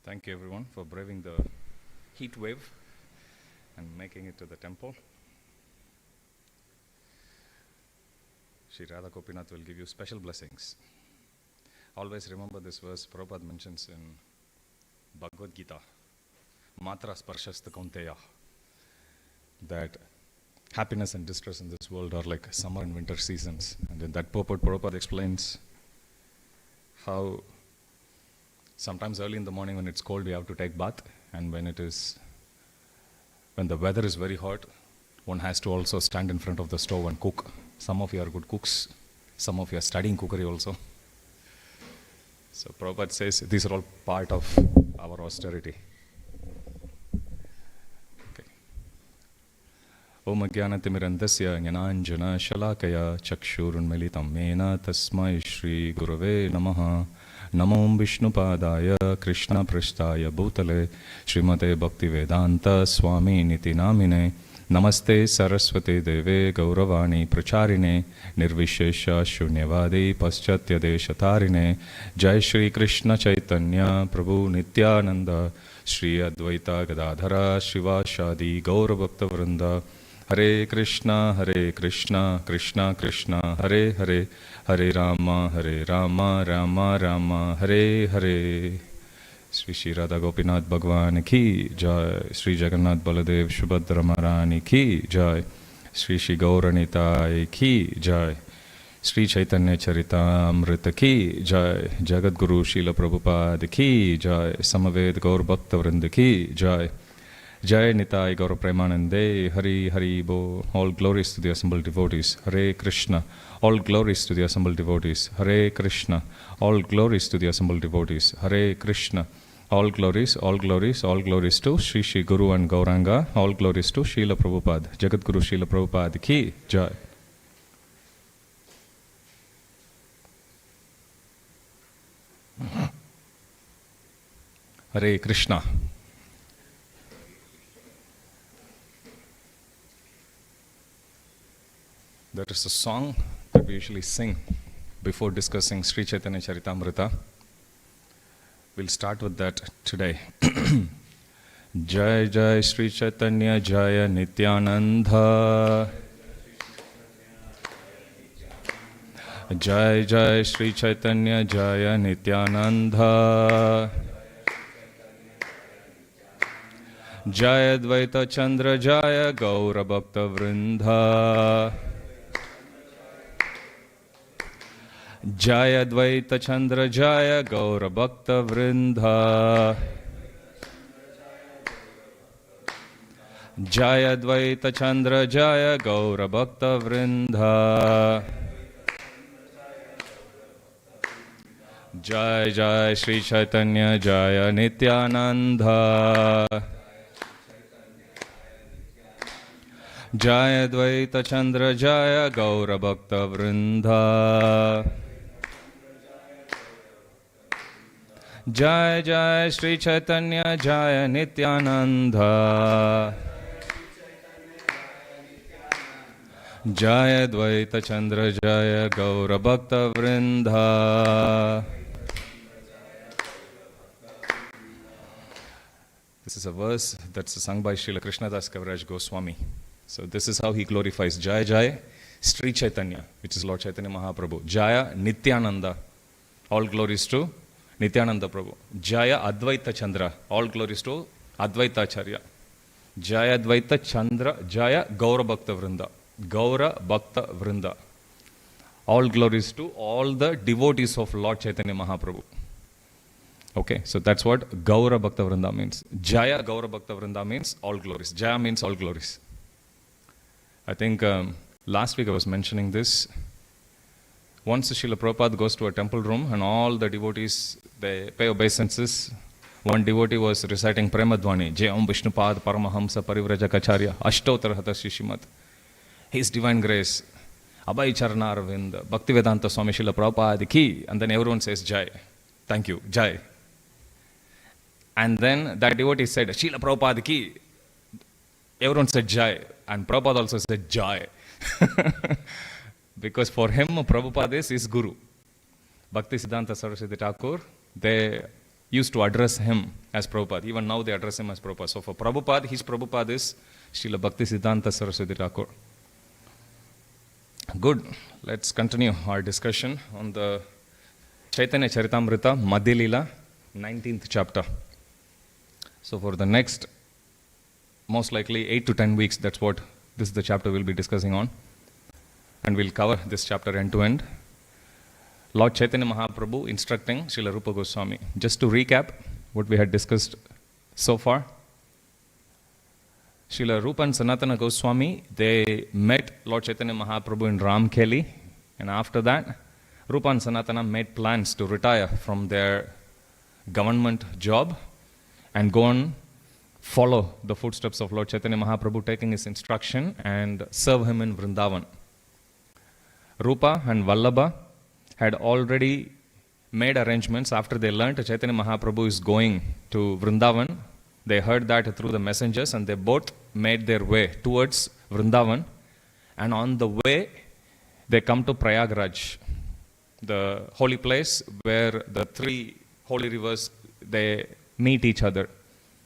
Thank you everyone for braving the heat wave and making it to the temple. Shri Radha Gopinath will give you special blessings. Always remember this verse Prabhupada mentions in Bhagavad Gita, Matra Sparshasta Kaunteya, that happiness and distress in this world are like summer and winter seasons. And in that purport, Prabhupada explains how sometimes early in the morning when it's cold, we have to take bath, and when the weather is very hot, one has to also stand in front of the stove and cook. Some of you are good cooks, some of you are studying cookery also. So Prabhupada says these are all part of our austerity. Okay. Om Jnanatimirandasya Jnananjana Shalakaya Chakshurunmilitam Mena Tasmai Shri Gurave Namaha. Namo Vishnupadaya Krishna Prasthaya Bhutale Srimate Bhaktivedanta Swami Niti Namine Namaste Saraswati Deve Gauravani Pracharine Nirvishesha Shunyavadi Paschatya Deshatarine Jai Shri Krishna Caitanya Prabhu Nityananda Shri Advaita Gadadhara Shivashadi Gauravakta Vrinda Hare Krishna, Krishna Krishna, Hare Hare, Hare Rama, Rama Rama, Hare Hare. Shri Radha Gopinath Bhagwan ki Jai, Sri Jagannath Baladev Subhadra Maharani ki Jai, Sri Gauranita ki Jai, Sri Caitanya Caritamrita ki Jai, Jagat Guru Srila Prabhupada ki Jai, Samaved Gaur Bhakta Vrinda ki Jai, Jai Nitai Gaura Premanande, Hari Hari Bo. All glories to the assembled devotees. Hare Krishna. All glories to the assembled devotees. Hare Krishna. All glories to the assembled devotees. Hare Krishna. All glories to Sri Sri Guru and Gauranga. All glories to Srila Prabhupada. Jagat Guru Srila Prabhupada ki Jai. Hare Krishna. There is a song that we usually sing before discussing Sri Caitanya Caritamrita. We'll start with that today. Jai Jai Sri Caitanya Jaya Nityananda. Jai Jai Sri Caitanya Jaya Nityananda. Jaya Advaita Chandra Jaya Gaura Bhakta Vrinda. Jaya Advaita Chandra Jaya Gaura Bhakta Vrinda. Jaya Advaita Chandra Jaya Gaura Bhakta Vrinda. Jai Jai Sri Caitanya Jaya Nityananda. Jaya Advaita Chandra Jaya Gaura Bhakta Vrinda. Jai Jai Sri Caitanya Jaya Nityananda. Jaya Advaita Chandra Jaya Gaura Bhakta Vrinda. This is a verse that's sung by Srila Krishnadas Kaviraj Goswami. So this is how he glorifies Jaya Jaya Sri Caitanya, which is Lord Chaitanya Mahaprabhu. Jaya Nityananda, all glories to Nityananda Prabhu. Jaya Advaita Chandra, all glories to Advaita Acharya. Jaya Advaita Chandra Jaya Gaura Bhakta Vrinda. Gaura Bhakta Vrinda. All glories to all the devotees of Lord Chaitanya Mahaprabhu. Okay, so that's what Gaura Bhakta Vrinda means. Jaya Gaura Bhakta Vrinda means all glories. Jaya means all glories. I think last week I was mentioning this. Once Srila Prabhupada goes to a temple room and all the devotees, they pay obeisances. One devotee was reciting Premadvani, Jai Om Vishnupad Paramahamsa Parivrajaka Ashtotar Hata Shishimat. His Divine Grace, Abhay Charana Arvind, Bhaktivedanta Swami Srila Prabhupada ki, and then everyone says Jai. Thank you, Jai. And then that devotee said, Srila Prabhupada ki. Everyone said Jai, and Prabhupada also said Jai. Because for him, Prabhupada is his guru. Bhakti Siddhanta Saraswati Thakur, they used to address him as Prabhupada. Even now they address him as Prabhupada. So for Prabhupada, his Prabhupada is Srila Bhakti Siddhanta Saraswati Thakur. Good. Let's continue our discussion on the Caitanya Caritamrita, Madhya Leela, 19th chapter. So for the next, most likely 8 to 10 weeks, that's what this is the chapter we'll be discussing on. And we'll cover this chapter end to end. Lord Chaitanya Mahaprabhu instructing Srila Rupa Goswami. Just to recap what we had discussed so far. Srila Rupa and Sanatana Goswami, they met Lord Chaitanya Mahaprabhu in Ramkeli, and after that, Rupa and Sanatana made plans to retire from their government job and go and follow the footsteps of Lord Chaitanya Mahaprabhu, taking his instruction and serve him in Vrindavan. Rupa and Vallabha had already made arrangements after they learnt Chaitanya Mahaprabhu is going to Vrindavan. They heard that through the messengers, and they both made their way towards Vrindavan. And on the way, they come to Prayagraj, the holy place where the three holy rivers, they meet each other.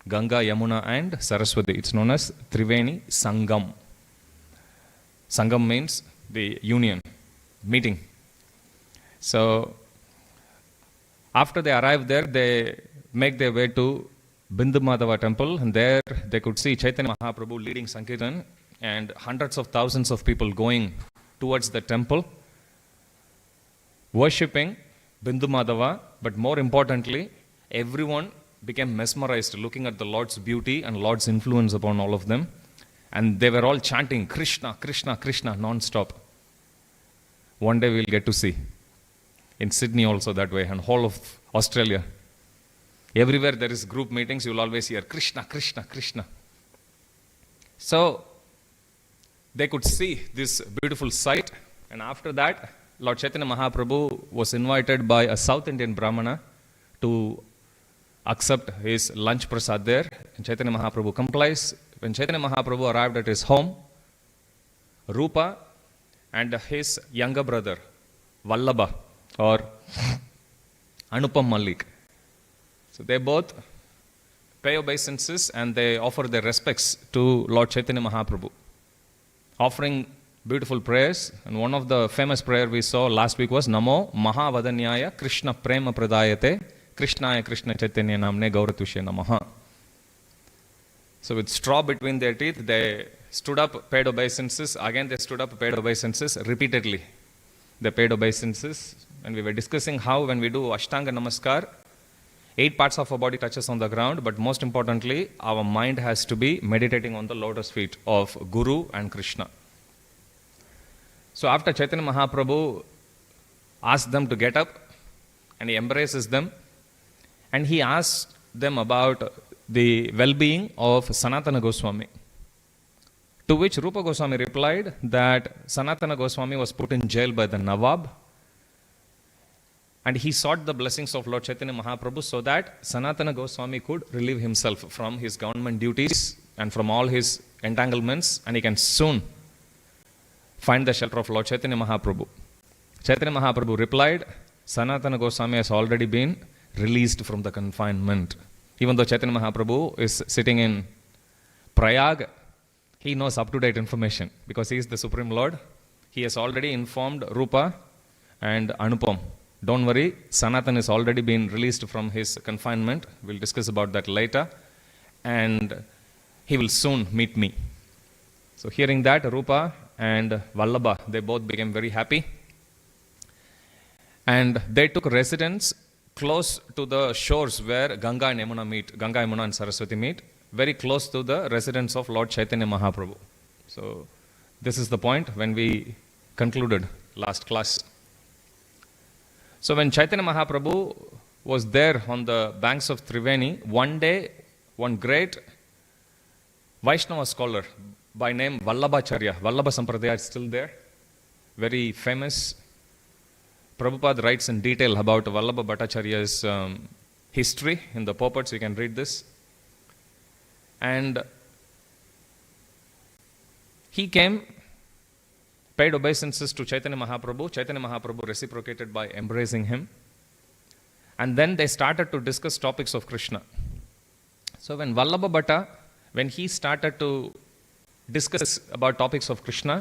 Ganga, Yamuna and Saraswati. It's known as Triveni Sangam. Sangam means the union, meeting. So, after they arrive there, they make their way to Bindu Madhava temple, and there they could see Chaitanya Mahaprabhu leading Sankirtan and hundreds of thousands of people going towards the temple, worshipping Bindu Madhava, but more importantly, everyone became mesmerized looking at the Lord's beauty and Lord's influence upon all of them, and they were all chanting Krishna, Krishna, Krishna non-stop. One day we'll get to see. In Sydney also that way, and whole of Australia. Everywhere there is group meetings, you will always hear Krishna, Krishna, Krishna. So, they could see this beautiful sight, and after that, Lord Chaitanya Mahaprabhu was invited by a South Indian Brahmana to accept his lunch prasad there, and Chaitanya Mahaprabhu complies. When Chaitanya Mahaprabhu arrived at his home, Rupa and his younger brother, Vallabha, or Anupam Malik. So they both pay obeisances and they offer their respects to Lord Chaitanya Mahaprabhu, offering beautiful prayers. And one of the famous prayer we saw last week was Namo Mahavadanyaya Krishna Prema Pradayate Krishnaya Krishna Chaitanya Namne Gauratushe Namaha. So with straw between their teeth, they stood up, paid obeisances. Again they stood up, paid obeisances repeatedly. They paid obeisances. And we were discussing how when we do Ashtanga Namaskar, 8 parts of our body touches on the ground, but most importantly, our mind has to be meditating on the lotus feet of Guru and Krishna. So after Chaitanya Mahaprabhu asked them to get up, and he embraces them, and he asked them about the well-being of Sanatana Goswami. To which Rupa Goswami replied that Sanatana Goswami was put in jail by the Nawab, and he sought the blessings of Lord Chaitanya Mahaprabhu so that Sanatana Goswami could relieve himself from his government duties and from all his entanglements, and he can soon find the shelter of Lord Chaitanya Mahaprabhu. Chaitanya Mahaprabhu replied, Sanatana Goswami has already been released from the confinement. Even though Chaitanya Mahaprabhu is sitting in Prayag, he knows up-to-date information because he is the Supreme Lord. He has already informed Rupa and Anupam. Don't worry, Sanatan is already been released from his confinement. We'll discuss about that later. And he will soon meet me. So hearing that, Rupa and Vallabha, they both became very happy. And they took residence close to the shores where Ganga and Yamuna meet, Ganga, Yamuna and Saraswati meet, very close to the residence of Lord Chaitanya Mahaprabhu. So this is the point when we concluded last class. So when Chaitanya Mahaprabhu was there on the banks of Triveni, one day, one great Vaishnava scholar by name Vallabhacharya, Vallabha Sampradaya is still there, very famous. Prabhupada writes in detail about Vallabha Bhattacharya's history in the purports. You can read this. And he came, paid obeisances to Chaitanya Mahaprabhu. Chaitanya Mahaprabhu reciprocated by embracing him. And then they started to discuss topics of Krishna. So when Vallabha Bhatta, when he started to discuss about topics of Krishna,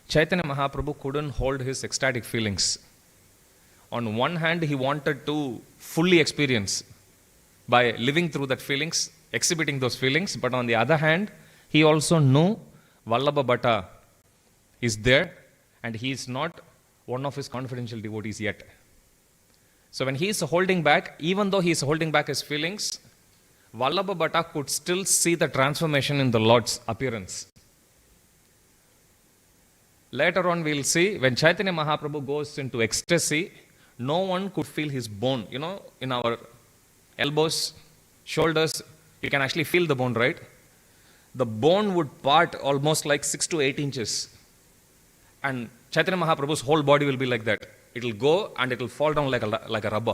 Chaitanya Mahaprabhu couldn't hold his ecstatic feelings. On one hand, he wanted to fully experience by living through that feelings, exhibiting those feelings, but on the other hand, he also knew Vallabha Bhatta is there and he is not one of his confidential devotees yet. So when he is holding back, even though he is holding back his feelings, Vallabha Bhatta could still see the transformation in the Lord's appearance. Later on we will see, when Chaitanya Mahaprabhu goes into ecstasy, no one could feel his bone. You know, in our elbows, shoulders, you can actually feel the bone, right? The bone would part almost like 6 to 8 inches. And Chaitanya Mahaprabhu's whole body will be like that. It will go and it will fall down like a rubber.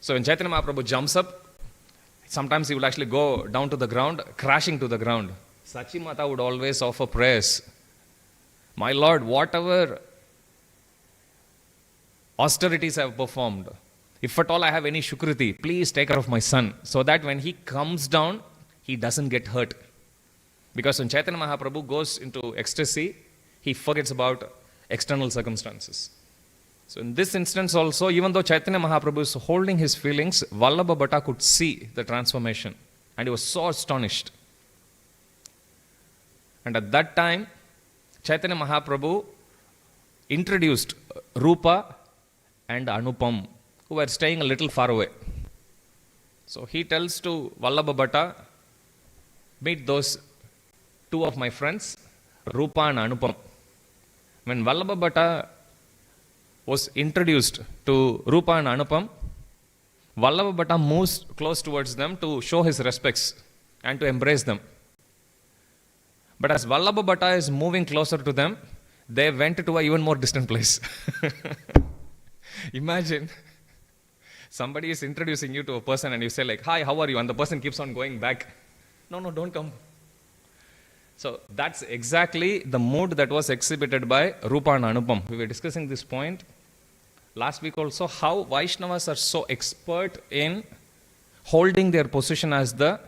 So when Chaitanya Mahaprabhu jumps up, sometimes he will actually go down to the ground, crashing to the ground. Sachi Mata would always offer prayers. My Lord, whatever austerities I have performed, if at all I have any shukriti, please take care of my son, so that when he comes down, he doesn't get hurt. Because when Chaitanya Mahaprabhu goes into ecstasy, he forgets about external circumstances. So in this instance also, even though Chaitanya Mahaprabhu is holding his feelings, Vallabha Bhatta could see the transformation. And he was so astonished. And at that time, Chaitanya Mahaprabhu introduced Rupa and Anupam, who were staying a little far away. So he tells to Vallabha Bhatta, meet those two of my friends, Rupa and Anupam. When Vallabha Bhatta was introduced to Rupa and Anupam, Vallabha Bhatta moves close towards them to show his respects and to embrace them. But as Vallabha Bhatta is moving closer to them, they went to an even more distant place. Imagine, somebody is introducing you to a person and you say like, hi, how are you? And the person keeps on going back. No, don't come. So that's exactly the mood that was exhibited by Rupa and Anupam. We were discussing this point last week also, how Vaishnavas are so expert in holding their position as the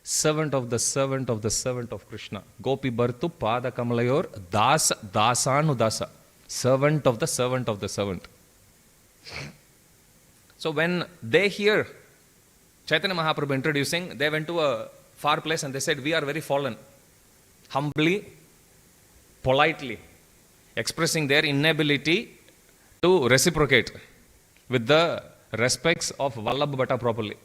servant of the servant of the servant of Krishna. Gopi Bhartu Pada Kamalayor Dasa Dasanu Dasa. Servant of the servant of the servant. So when they hear Chaitanya Mahaprabhu introducing, they went to a far place and they said, we are very fallen. Humbly, politely, expressing their inability to reciprocate with the respects of Vallabha Bhatta properly.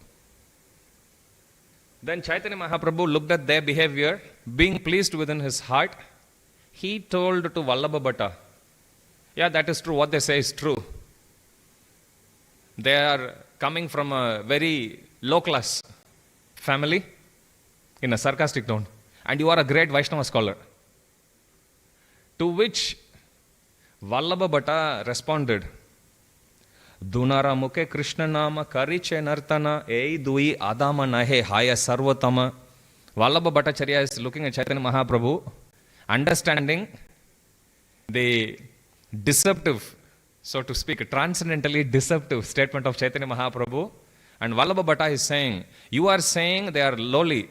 Then Chaitanya Mahaprabhu looked at their behavior, being pleased within his heart. He told to Vallabha Bhatta, yeah, that is true, what they say is true. They are coming from a very low class family, in a sarcastic tone. And you are a great Vaishnava scholar. To which Vallabha Bhatta responded, Dunara Mukhe Krishna Nama Caritamrita Ei Dui Adama Nahe Haya Sarvatama. Vallabha Bhattacharya is looking at Chaitanya Mahaprabhu, understanding the deceptive, so to speak, transcendentally deceptive statement of Chaitanya Mahaprabhu. And Vallabha Bhatta is saying, you are saying they are lowly.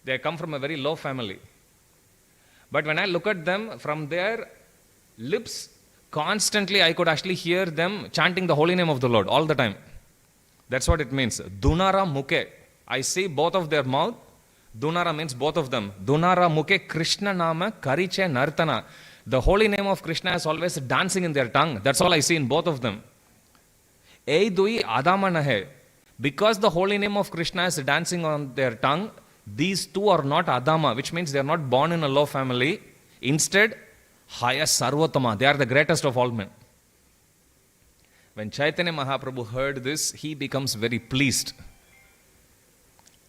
They come from a very low family. But when I look at them, from their lips, constantly I could actually hear them chanting the holy name of the Lord all the time. That's what it means. Dunara Mukhe. I see both of their mouth. Dunara means both of them. Dunara Mukhe Krishna Nama Kariche Nartana. The holy name of Krishna is always dancing in their tongue. That's all I see in both of them. Ei Dui Adama Nahe. Because the holy name of Krishna is dancing on their tongue, these two are not Adama, which means they are not born in a low family. Instead, Haya Sarvatama, they are the greatest of all men. When Chaitanya Mahaprabhu heard this, he becomes very pleased.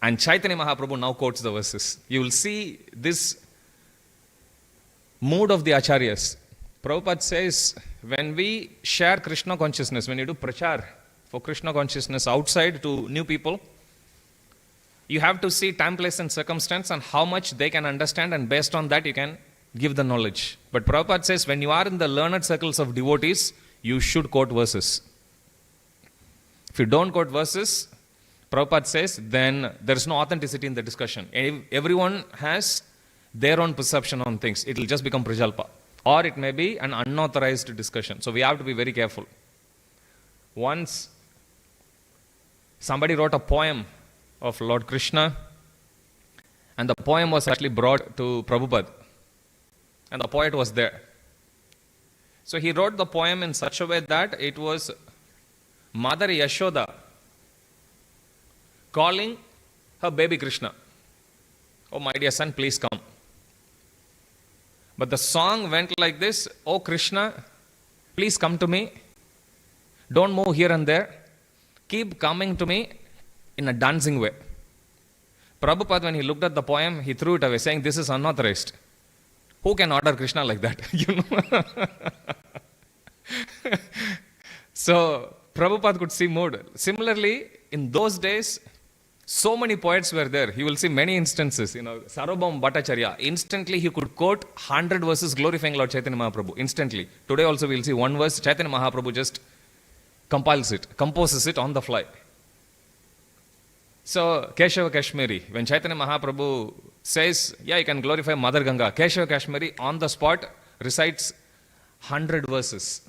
And Chaitanya Mahaprabhu now quotes the verses. You will see this mood of the Acharyas. Prabhupada says, when we share Krishna consciousness, when you do prachar for Krishna consciousness outside to new people, you have to see time, place and circumstance and how much they can understand, and based on that you can give the knowledge. But Prabhupada says, when you are in the learned circles of devotees, you should quote verses. If you don't quote verses, Prabhupada says, then there is no authenticity in the discussion. Everyone has their own perception on things. It will just become prajalpa. Or it may be an unauthorized discussion. So we have to be very careful. Once somebody wrote a poem of Lord Krishna, and the poem was actually brought to Prabhupada. And the poet was there. So he wrote the poem in such a way that it was Mother Yashoda calling her baby Krishna. Oh, my dear son, please come. But the song went like this: Oh Krishna, please come to me. Don't move here and there. Keep coming to me in a dancing way. Prabhupada, when he looked at the poem, he threw it away, saying, this is unauthorized. Who can order Krishna like that? So Prabhupada could see mood. Similarly, in those days, so many poets were there. You will see many instances. Sarvabhauma Bhattacarya, instantly he could quote 100 verses glorifying Lord Chaitanya Mahaprabhu. Instantly. Today also we will see one verse, Chaitanya Mahaprabhu just composes it on the fly. So, Keshava Kashmiri, when Chaitanya Mahaprabhu says, yeah, you can glorify Mother Ganga, Keshava Kashmiri on the spot recites 100 verses.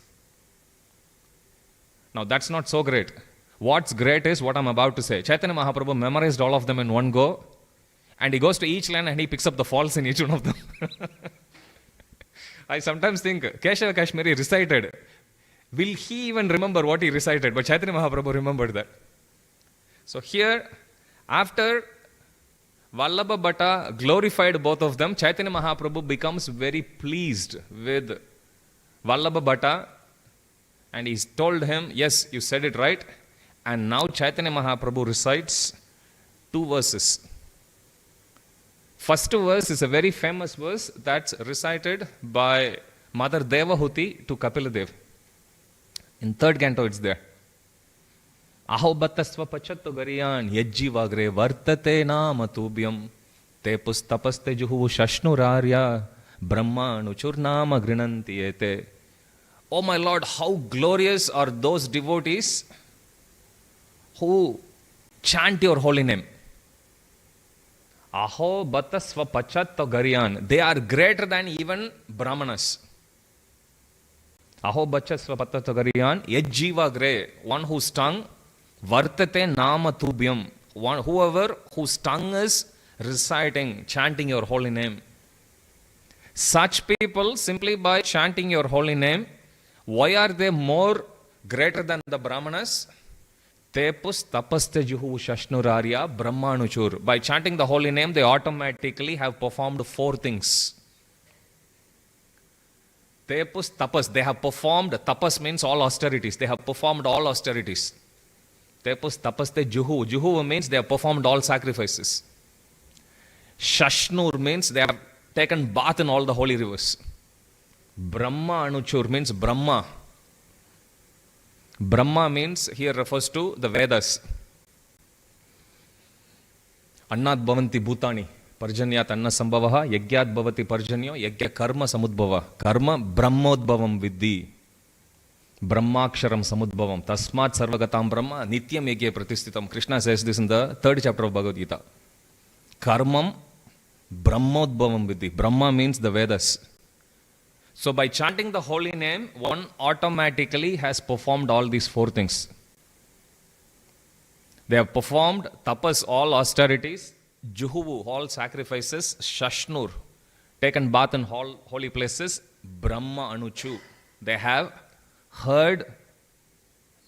Now, that's not so great. What's great is what I'm about to say. Chaitanya Mahaprabhu memorized all of them in one go, and he goes to each line and he picks up the faults in each one of them. I sometimes think, Keshava Kashmiri recited. Will he even remember what he recited? But Chaitanya Mahaprabhu remembered that. So here, after Vallabha Bhatta glorified both of them, Chaitanya Mahaprabhu becomes very pleased with Vallabha Bhatta, and he's told him, yes, you said it right. And now Chaitanya Mahaprabhu recites 2 verses. First verse is a very famous verse that's recited by Mother Devahuti to Kapiladev. In 3rd canto it's there. Aho battasva pachatto gariyan yajjivagre vartate nama tubhyam te pustapaste juhu shashnurarya brahma nuchurnama grinanti ete. Oh my Lord, how glorious are those devotees who chant your holy name. Aho battasva pachatto gariyan. They are greater than even brahmanas. Aho bachasva pachatto gariyan yajjivagre. One whose tongue vartate nama tubhyam. Whoever whose tongue is reciting, chanting your holy name. Such people, simply by chanting your holy name, why are they more greater than the brahmanas? Tepus tapaste juhu shashnurarya brahmanuchur. By chanting the holy name, they automatically have performed 4 things. Tepus tapas, they have performed, tapas means all austerities. They have performed all austerities. Tepus tapaste juhu. Juhu means they have performed all sacrifices. Shashnur means they have taken bath in all the holy rivers. Brahma anuchur means Brahma. Brahma means here refers to the Vedas. Annat bhavanti bhutani. Parjanyat anna sambhavaha yagyat bhavati parjanyo yagya karma samudbhava. Karma brahmodbhavam vidhi. Brahmaksharam samudbhavam. Tasmat sarvagatam brahma nityam yagya pratistitam. Krishna says this in the 3rd chapter of Bhagavad Gita. Karmam brahmodbhavam vidhi. Brahma means the Vedas. So by chanting the holy name, one automatically has performed all these 4 things. They have performed tapas, all austerities, juhuvu, all sacrifices, shashnur, taken bath in holy places, brahma anuchu. They have heard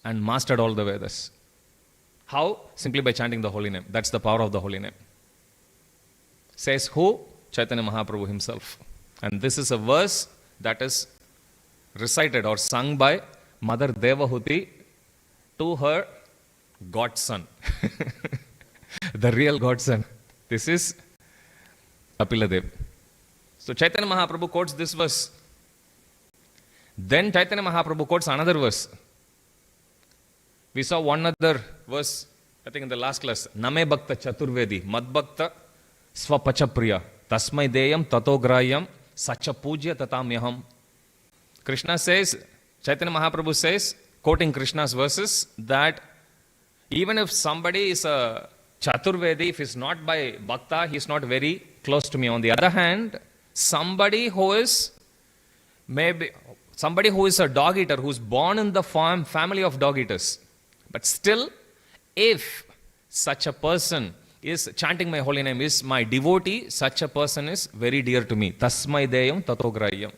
and mastered all the Vedas. How? Simply by chanting the holy name. That's the power of the holy name. Says who? Chaitanya Mahaprabhu himself. And this is a verse that is recited or sung by Mother Devahuti to her godson. The real godson. This is Kapiladev. So Chaitanya Mahaprabhu quotes this verse. Then Chaitanya Mahaprabhu quotes another verse. We saw one other verse, I think in the last class. Name Bhakta Chaturvedi, Mad Bhakta Swapachapriya, Tasmai Deyam Tato Grayam Sacha Pujya Tatamyaham. Krishna says, Chaitanya Mahaprabhu says, quoting Krishna's verses, that even if somebody is a Chaturvedi, if he's not by Bhakta, he's not very close to me. On the other hand, somebody who is a dog eater, who's born in the family of dog eaters, but still, if such a person is chanting my holy name, is my devotee, such a person is very dear to me. Tasmai deyam tatograyam.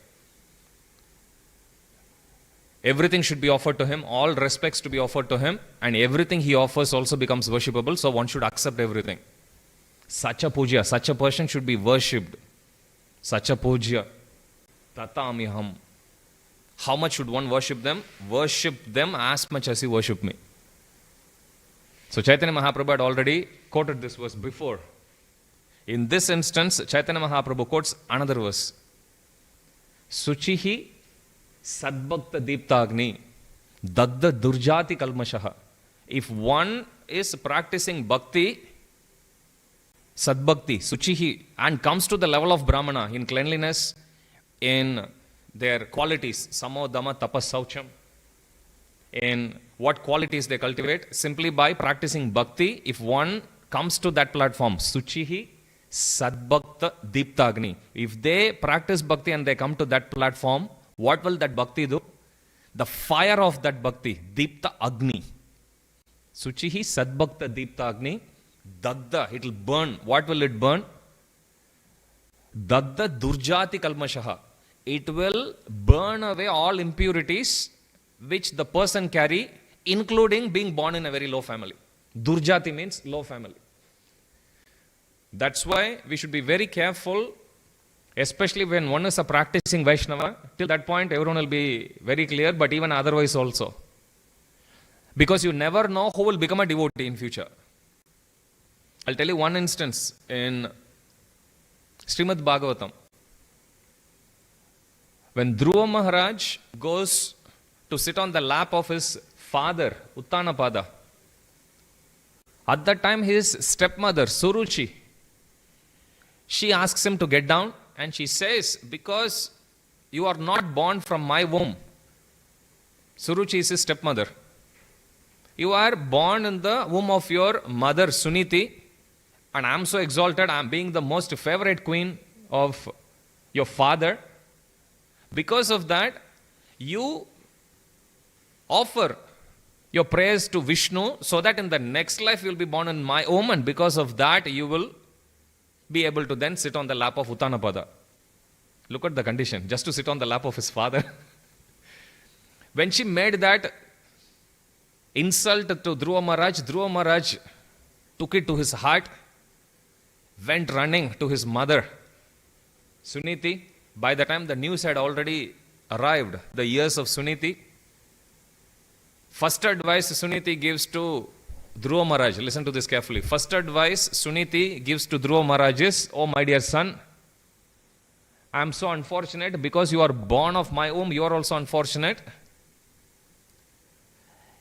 Everything should be offered to him, all respects to be offered to him, and everything he offers also becomes worshipable, so one should accept everything. Such a puja, such a person should be worshipped. Such a puja. Tatamiham. How much should one worship them? Worship them as much as he worship me. So Chaitanya Mahaprabhu had already quoted this verse before. In this instance, Chaitanya Mahaprabhu quotes another verse. Suchihi Sadbhakta Deeptagni Dagda Durjati Kalmashaha. If one is practicing bhakti, Sadbhakti, Suchihi, and comes to the level of Brahmana in cleanliness, in their qualities, Samo Dhamma Tapas Saucham, in what qualities they cultivate, simply by practicing bhakti, if one comes to that platform, Suchihi Sadbhakta Deeptagni, if they practice bhakti and they come to that platform, what will that bhakti do? The fire of that bhakti, Deepta Agni. Suchihi Sadbhakta Deepta Agni, Dagda, it will burn. What will it burn? Dagda Durjati Kalmashaha. It will burn away all impurities which the person carry, including being born in a very low family. Durjati means low family. That's why we should be very careful, especially when one is a practicing Vaishnava. Till that point, everyone will be very clear, but even otherwise also. Because you never know who will become a devotee in future. I'll tell you one instance in Srimad Bhagavatam. When Dhruva Maharaj goes to sit on the lap of his father, Uttanapada, at that time his stepmother, Suruchi, she asks him to get down and she says, because you are not born from my womb, Suruchi is his stepmother, you are born in the womb of your mother, Suniti, and I am so exalted, I am being the most favorite queen of your father. Because of that, you offer your prayers to Vishnu so that in the next life you will be born in my womb, and because of that you will be able to then sit on the lap of Uttanapada. Look at the condition, just to sit on the lap of his father. When she made that insult to Dhruva Maharaj took it to his heart, went running to his mother, Suniti. By the time the news had already arrived, the years of Suniti, first advice Suniti gives to Dhruva Maharaj, listen to this carefully. First advice Suniti gives to Dhruva Maharaj is, oh my dear son, I am so unfortunate because you are born of my womb, you are also unfortunate.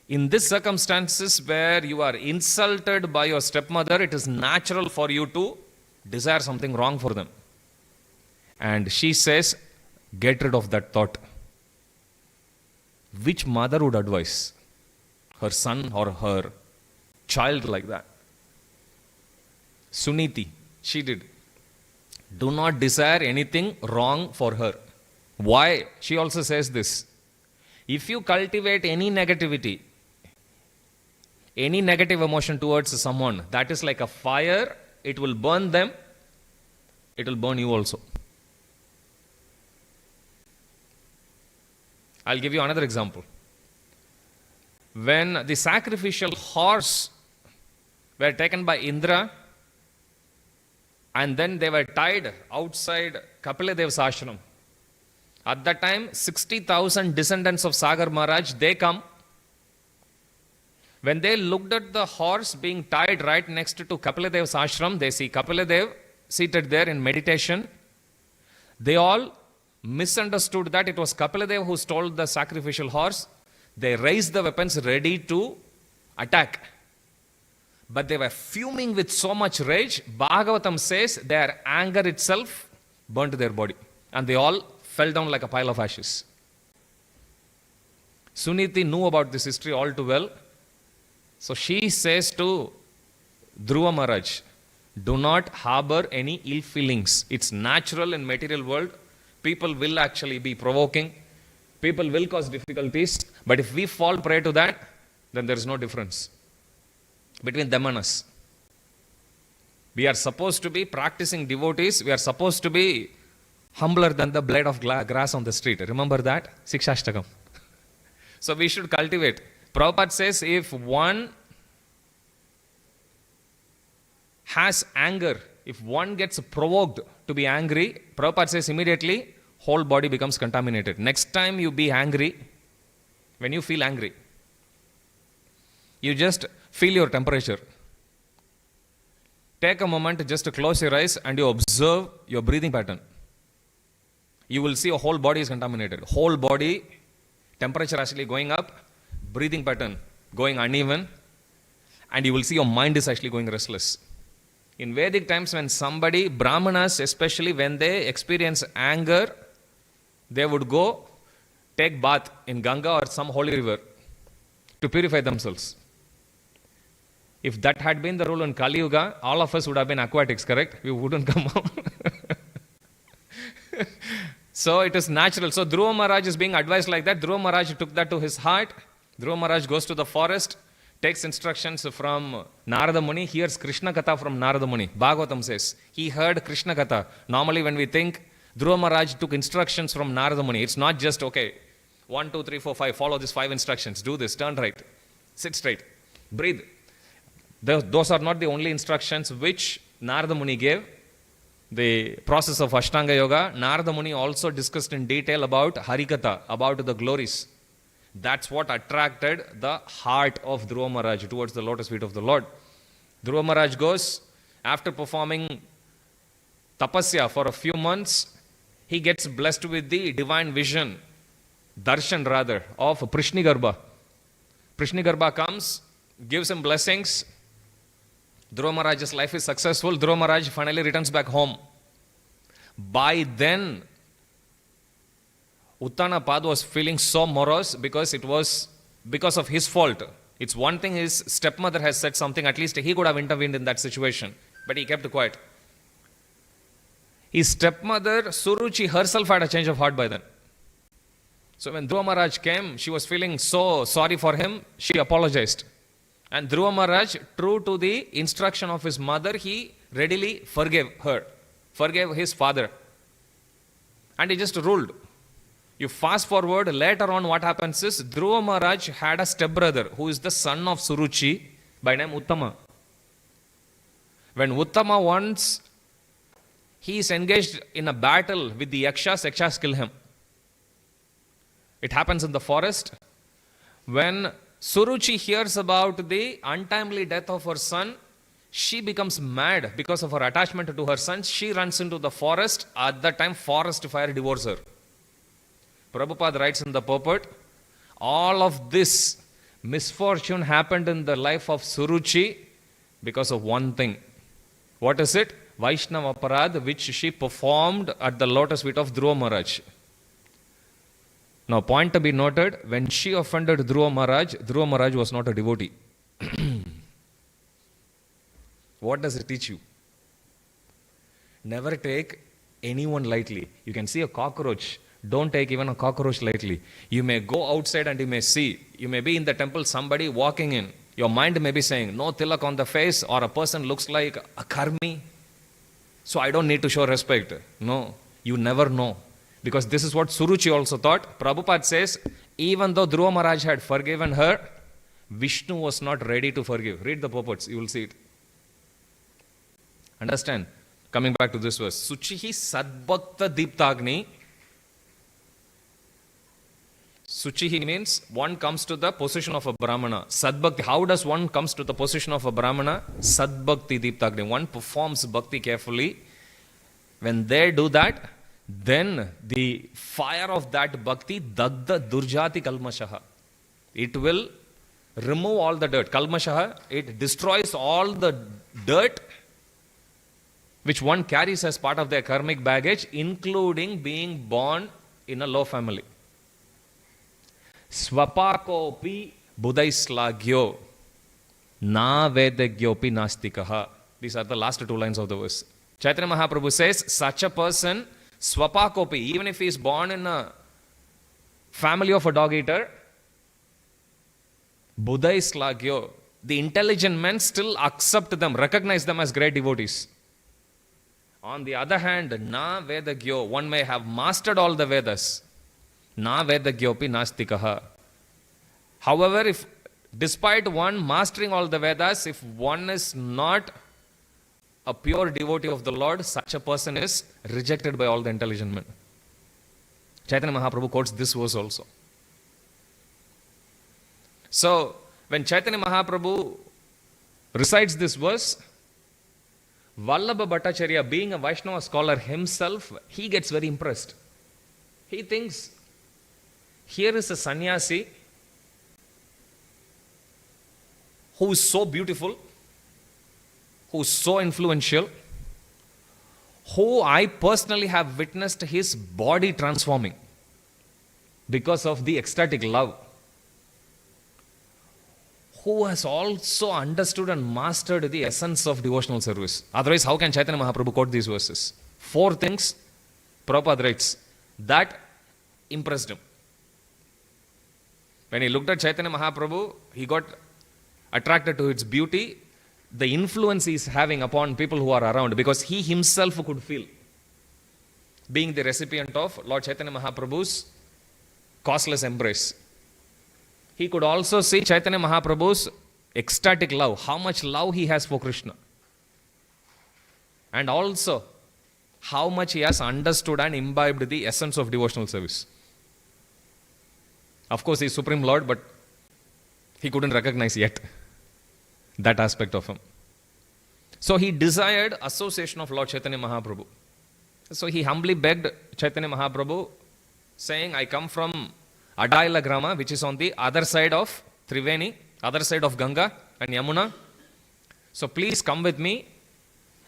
In these circumstances where you are insulted by your stepmother, it is natural for you to desire something wrong for them. And she says, get rid of that thought. Which mother would advise her son or her child like that? Suniti, she did. Do not desire anything wrong for her. Why? She also says this. If you cultivate any negativity, any negative emotion towards someone, that is like a fire, it will burn them, it will burn you also. I'll give you another example. When the sacrificial horse were taken by Indra and then they were tied outside Kapiladev's ashram, at that time 60,000 descendants of Sagar Maharaj, they come. When they looked at the horse being tied right next to Kapiladev's ashram, they see Kapiladev seated there in meditation. They all misunderstood that it was Kapiladev who stole the sacrificial horse. They raised the weapons ready to attack. But they were fuming with so much rage. Bhagavatam says their anger itself burnt their body. And they all fell down like a pile of ashes. Suniti knew about this history all too well. So she says to Dhruva Maharaj, do not harbor any ill feelings. It's natural in material world. People will actually be provoking. People will cause difficulties. But if we fall prey to that, then there is no difference between them and us. We are supposed to be practicing devotees. We are supposed to be humbler than the blade of grass on the street. Remember that? Sikshashtakam. So we should cultivate. Prabhupada says if one has anger, if one gets provoked to be angry, Prabhupada says immediately whole body becomes contaminated. Next time you be angry, when you feel angry, you just feel your temperature. Take a moment just to close your eyes and you observe your breathing pattern. You will see your whole body is contaminated. Whole body, temperature actually going up, breathing pattern going uneven, and you will see your mind is actually going restless. In Vedic times, when somebody, Brahmanas especially, when they experience anger, they would go take bath in Ganga or some holy river to purify themselves. If that had been the rule in Kali Yuga, all of us would have been aquatics, correct? We wouldn't come out. So it is natural. So Dhruva Maharaj is being advised like that. Dhruva Maharaj took that to his heart. Dhruva Maharaj goes to the forest, takes instructions from Narada Muni, hears Krishna Katha from Narada Muni. Bhagavatam says, he heard Krishna Katha. Normally when we think, Dhruva Maharaj took instructions from Narada Muni. It's not just, okay, 1, 2, 3, 4, 5, follow these 5 instructions. Do this, turn right, sit straight, breathe. Those are not the only instructions which Narada Muni gave. The process of Ashtanga Yoga, Narada Muni also discussed in detail about Harikatha, about the glories. That's what attracted the heart of Dhruva Maharaj towards the lotus feet of the Lord. Dhruva Maharaj goes, after performing tapasya for a few months, he gets blessed with the divine vision, darshan rather, of Prishnigarbha. Prishnigarbha comes, gives him blessings. Dhruva Maharaj's life is successful. Dhruva Maharaj finally returns back home. By then, Uttanapad was feeling so morose because it was because of his fault. It's one thing his stepmother has said something, at least he could have intervened in that situation. But he kept quiet. His stepmother, Suruchi herself had a change of heart by then. So when Dhruva Maharaj came, she was feeling so sorry for him, she apologized. And Dhruva Maharaj, true to the instruction of his mother, he readily forgave her, forgave his father. And he just ruled. You fast forward, later on what happens is, Dhruva Maharaj had a stepbrother who is the son of Suruchi by name Uttama. When Uttama once, he is engaged in a battle with the Yakshas kill him. It happens in the forest. When Suruchi hears about the untimely death of her son, she becomes mad because of her attachment to her son. She runs into the forest. At that time, forest fire devours her. Prabhupada writes in the purport, all of this misfortune happened in the life of Suruchi because of one thing. What is it? Vaishnava Aparad, which she performed at the lotus feet of Dhruva Maharaj. Now, point to be noted, when she offended Dhruva Maharaj was not a devotee. What does it teach you? Never take anyone lightly. You can see a cockroach. Don't take even a cockroach lightly. You may go outside and you may see. You may be in the temple, somebody walking in. Your mind may be saying, no tilak on the face, or a person looks like a karmi, so I don't need to show respect. No, you never know. Because this is what Suruchi also thought. Prabhupada says, even though Dhruva Maharaj had forgiven her, Vishnu was not ready to forgive. Read the purports, you will see it. Understand? Coming back to this verse. Suchihi Sadbhakta Deeptagni. Suchihi means one comes to the position of a Brahmana. Sadbhakti. How does one comes to the position of a Brahmana? Sadbhakti Deeptagni. One performs bhakti carefully. When they do that, then the fire of that bhakti, dagda durjati kalmashaha. It will remove all the dirt. Kalmashaha, it destroys all the dirt which one carries as part of their karmic baggage, including being born in a low family. Swapakopi budaislagyo na vedagyopi nastikaha. These are the last two lines of the verse. Chaitanya Mahaprabhu says, such a person, swapakopi, even if he is born in a family of a dog eater, budaislagyo, the intelligent men still accept them, recognize them as great devotees. On the other hand, na vedagyo, one may have mastered all the Vedas. Na vedagyopi nastikaha. However, if despite one mastering all the Vedas, if one is not a pure devotee of the Lord, such a person is rejected by all the intelligent men. Chaitanya Mahaprabhu quotes this verse also. So, when Chaitanya Mahaprabhu recites this verse, Vallabha Bhattacharya, being a Vaishnava scholar himself, he gets very impressed. He thinks, here is a sannyasi who is so beautiful, who is so influential, who I personally have witnessed his body transforming because of the ecstatic love, who has also understood and mastered the essence of devotional service. Otherwise, how can Chaitanya Mahaprabhu quote these verses? 4 things Prabhupada writes that impressed him. When he looked at Chaitanya Mahaprabhu, he got attracted to its beauty, the influence he is having upon people who are around, because he himself could feel, being the recipient of Lord Chaitanya Mahaprabhu's causeless embrace. He could also see Chaitanya Mahaprabhu's ecstatic love, how much love he has for Krishna. And also, how much he has understood and imbibed the essence of devotional service. Of course, he is Supreme Lord, but he couldn't recognize yet that aspect of him. So he desired association of Lord Chaitanya Mahaprabhu. So he humbly begged Chaitanya Mahaprabhu, saying, I come from Adaila Grama, which is on the other side of Triveni, other side of Ganga and Yamuna. So please come with me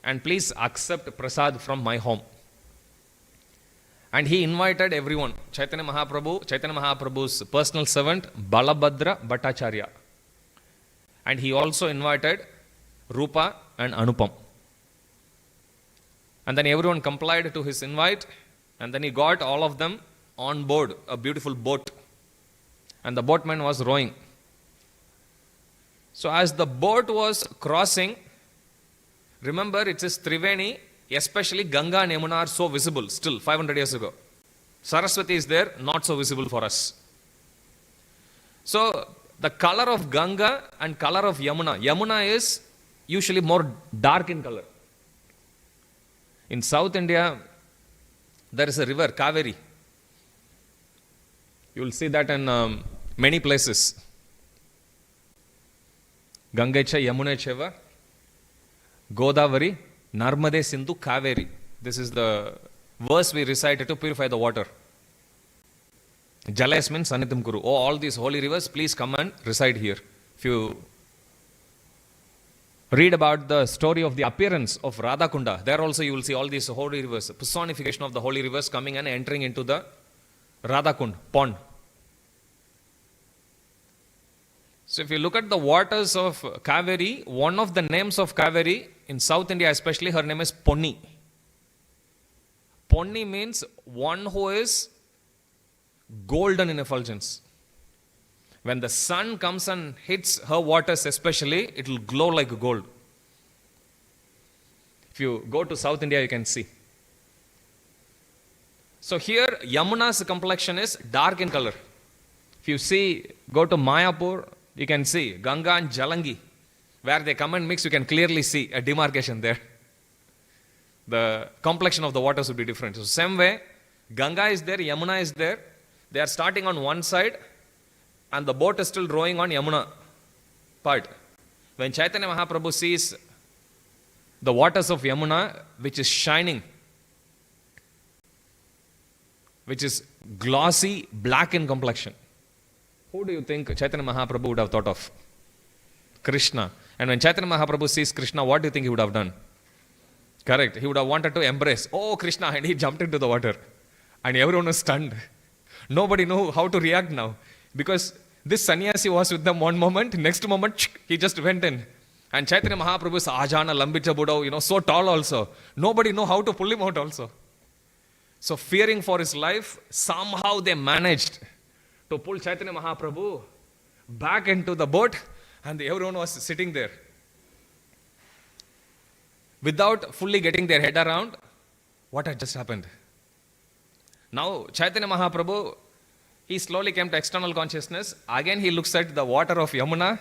and please accept prasad from my home. And he invited everyone. Chaitanya Mahaprabhu's personal servant, Balabhadra Bhattacharya. And he also invited Rupa and Anupam. And then everyone complied to his invite. And then he got all of them on board a beautiful boat. And the boatman was rowing. So as the boat was crossing, remember it is Triveni, especially Ganga and Yamuna are so visible still 500 years ago. Saraswati is there, not so visible for us. So the color of Ganga and color of Yamuna. Yamuna is usually more dark in color. In South India, there is a river, Kaveri. You will see that in many places. Gangecha, Yamunecheva, Godavari, Narmade, Sindhu, Kaveri. This is the verse we recited to purify the water. Jalas means Sanitam Kuru. Oh, all these holy rivers, please come and reside here. If you read about the story of the appearance of Radhakunda, there also you will see all these holy rivers, personification of the holy rivers coming and entering into the Radhakund pond. So if you look at the waters of Kaveri, one of the names of Kaveri, in South India especially, her name is Ponni. Ponni means one who is golden in effulgence. When the sun comes and hits her waters especially, it will glow like gold. If you go to South India, you can see. So here, Yamuna's complexion is dark in color. If you see, go to Mayapur, you can see Ganga and Jalangi. Where they come and mix, you can clearly see a demarcation there. The complexion of the waters will be different. So same way, Ganga is there, Yamuna is there. They are starting on one side and the boat is still rowing on Yamuna part. When Chaitanya Mahaprabhu sees the waters of Yamuna, which is shining, which is glossy black in complexion, who do you think Chaitanya Mahaprabhu would have thought of? Krishna. And when Chaitanya Mahaprabhu sees Krishna, what do you think he would have done? Correct. He would have wanted to embrace, oh Krishna, and he jumped into the water. And everyone was stunned. Nobody knew how to react now. Because this sannyasi was with them one moment, next moment, he just went in. And Chaitanya Mahaprabhu is Ajana Lambicha Buddha, so tall also. Nobody know how to pull him out also. So fearing for his life, somehow they managed to pull Chaitanya Mahaprabhu back into the boat, and everyone was sitting there. Without fully getting their head around what had just happened. Now, Chaitanya Mahaprabhu, he slowly came to external consciousness. Again, he looks at the water of Yamuna.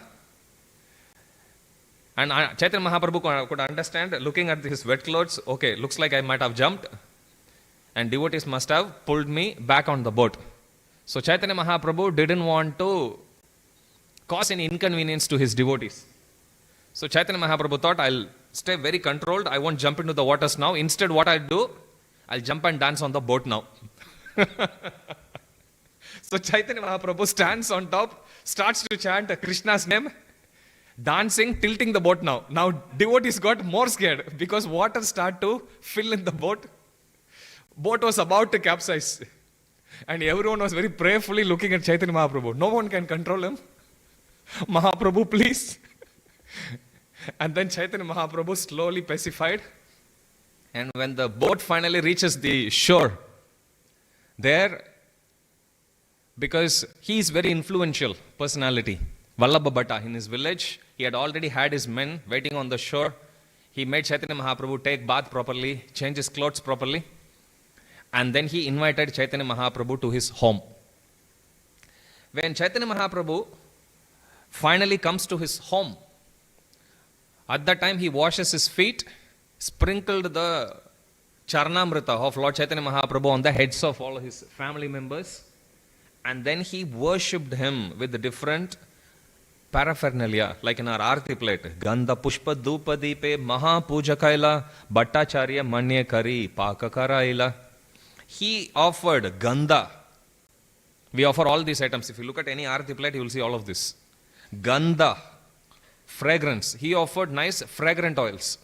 And Chaitanya Mahaprabhu could understand, looking at his wet clothes, okay, looks like I might have jumped. And devotees must have pulled me back on the boat. So Chaitanya Mahaprabhu didn't want to cause any inconvenience to his devotees. So Chaitanya Mahaprabhu thought, I'll stay very controlled. I won't jump into the waters now. Instead, what I'll do, I'll jump and dance on the boat now. So Chaitanya Mahaprabhu stands on top, starts to chant Krishna's name, dancing, tilting the boat now. Now devotees got more scared because water started to fill in the boat. Boat was about to capsize. And everyone was very prayerfully looking at Chaitanya Mahaprabhu. No one can control him. Mahaprabhu, please. And then Chaitanya Mahaprabhu slowly pacified. And when the boat finally reaches the shore, there, because he is very influential personality, Vallabha Bhatta in his village, he had already had his men waiting on the shore. He made Chaitanya Mahaprabhu take bath properly, change his clothes properly, and then he invited Chaitanya Mahaprabhu to his home. When Chaitanya Mahaprabhu finally comes to his home, at that time he washes his feet, sprinkled the Caritamrita of Lord Chaitanya Mahaprabhu on the heads of all his family members, and then he worshipped him with the different paraphernalia, like in our Arti plate. Gandha Pushpa Dhupa Deepe Maha Pujakaila Bhattacharya Manye Kari Pakakaraila. He offered Gandha. We offer all these items. If you look at any Arti plate, you will see all of this. Gandha, fragrance. He offered nice fragrant oils.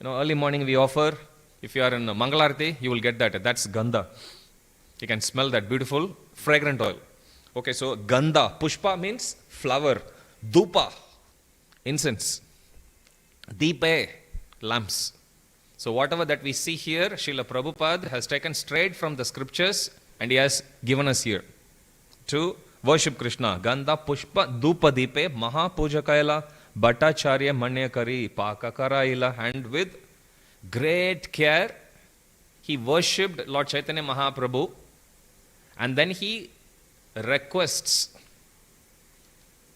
Early morning we offer, if you are in Mangalarti, you will get that. That's Gandha. You can smell that beautiful fragrant oil. Okay, so Gandha, Pushpa means flower. Dhupa, incense. Deepe, lamps. So whatever that we see here, Srila Prabhupada has taken straight from the scriptures and he has given us here to worship Krishna. Gandha, Pushpa, Dhupa, Deepe, Maha Pujakaila, Bhattacharya Manye Kari Pakakaraila. And with great care, he worshipped Lord Chaitanya Mahaprabhu, and then he requests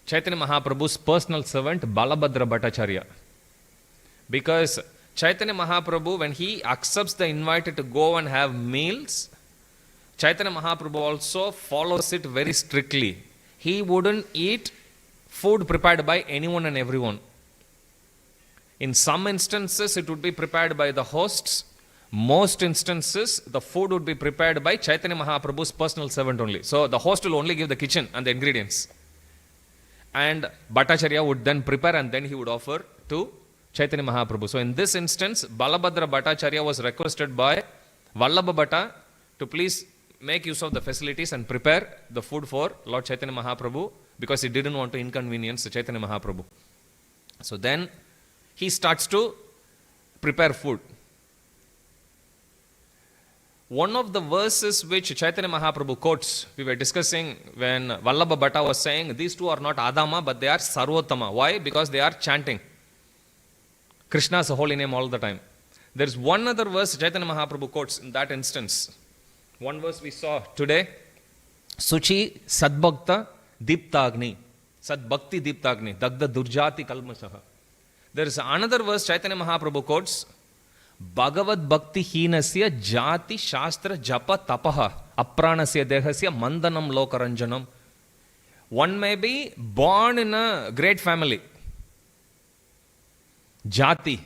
Chaitanya Mahaprabhu's personal servant Balabhadra Bhattacharya. Because Chaitanya Mahaprabhu, when he accepts the invite to go and have meals, Chaitanya Mahaprabhu also follows it very strictly. He wouldn't eat food prepared by anyone and everyone. In some instances, it would be prepared by the hosts. Most instances, the food would be prepared by Chaitanya Mahaprabhu's personal servant only. So the host will only give the kitchen and the ingredients. And Bhattacharya would then prepare and then he would offer to Chaitanya Mahaprabhu. So in this instance, Balabhadra Bhattacharya was requested by Vallabha Bhatta to please make use of the facilities and prepare the food for Lord Chaitanya Mahaprabhu, because he didn't want to inconvenience Chaitanya Mahaprabhu. So then he starts to prepare food. One of the verses which Chaitanya Mahaprabhu quotes, we were discussing when Vallabha Bhatta was saying, these two are not Adama, but they are Sarvottama. Why? Because they are chanting Krishna's holy name all the time. There is one other verse Chaitanya Mahaprabhu quotes in that instance. One verse we saw today, Suchi Sadbhakta Deeptagni, Sadbhakti Deeptagni, Dagda Durjati Kalmasaha. There is another verse Chaitanya Mahaprabhu quotes, Bhagavad Bhakti Hinasya Jati Shastra Japa Tapaha Apranasya Dehasya Mandanam Lokaranjanam. One may be born in a great family. Jati.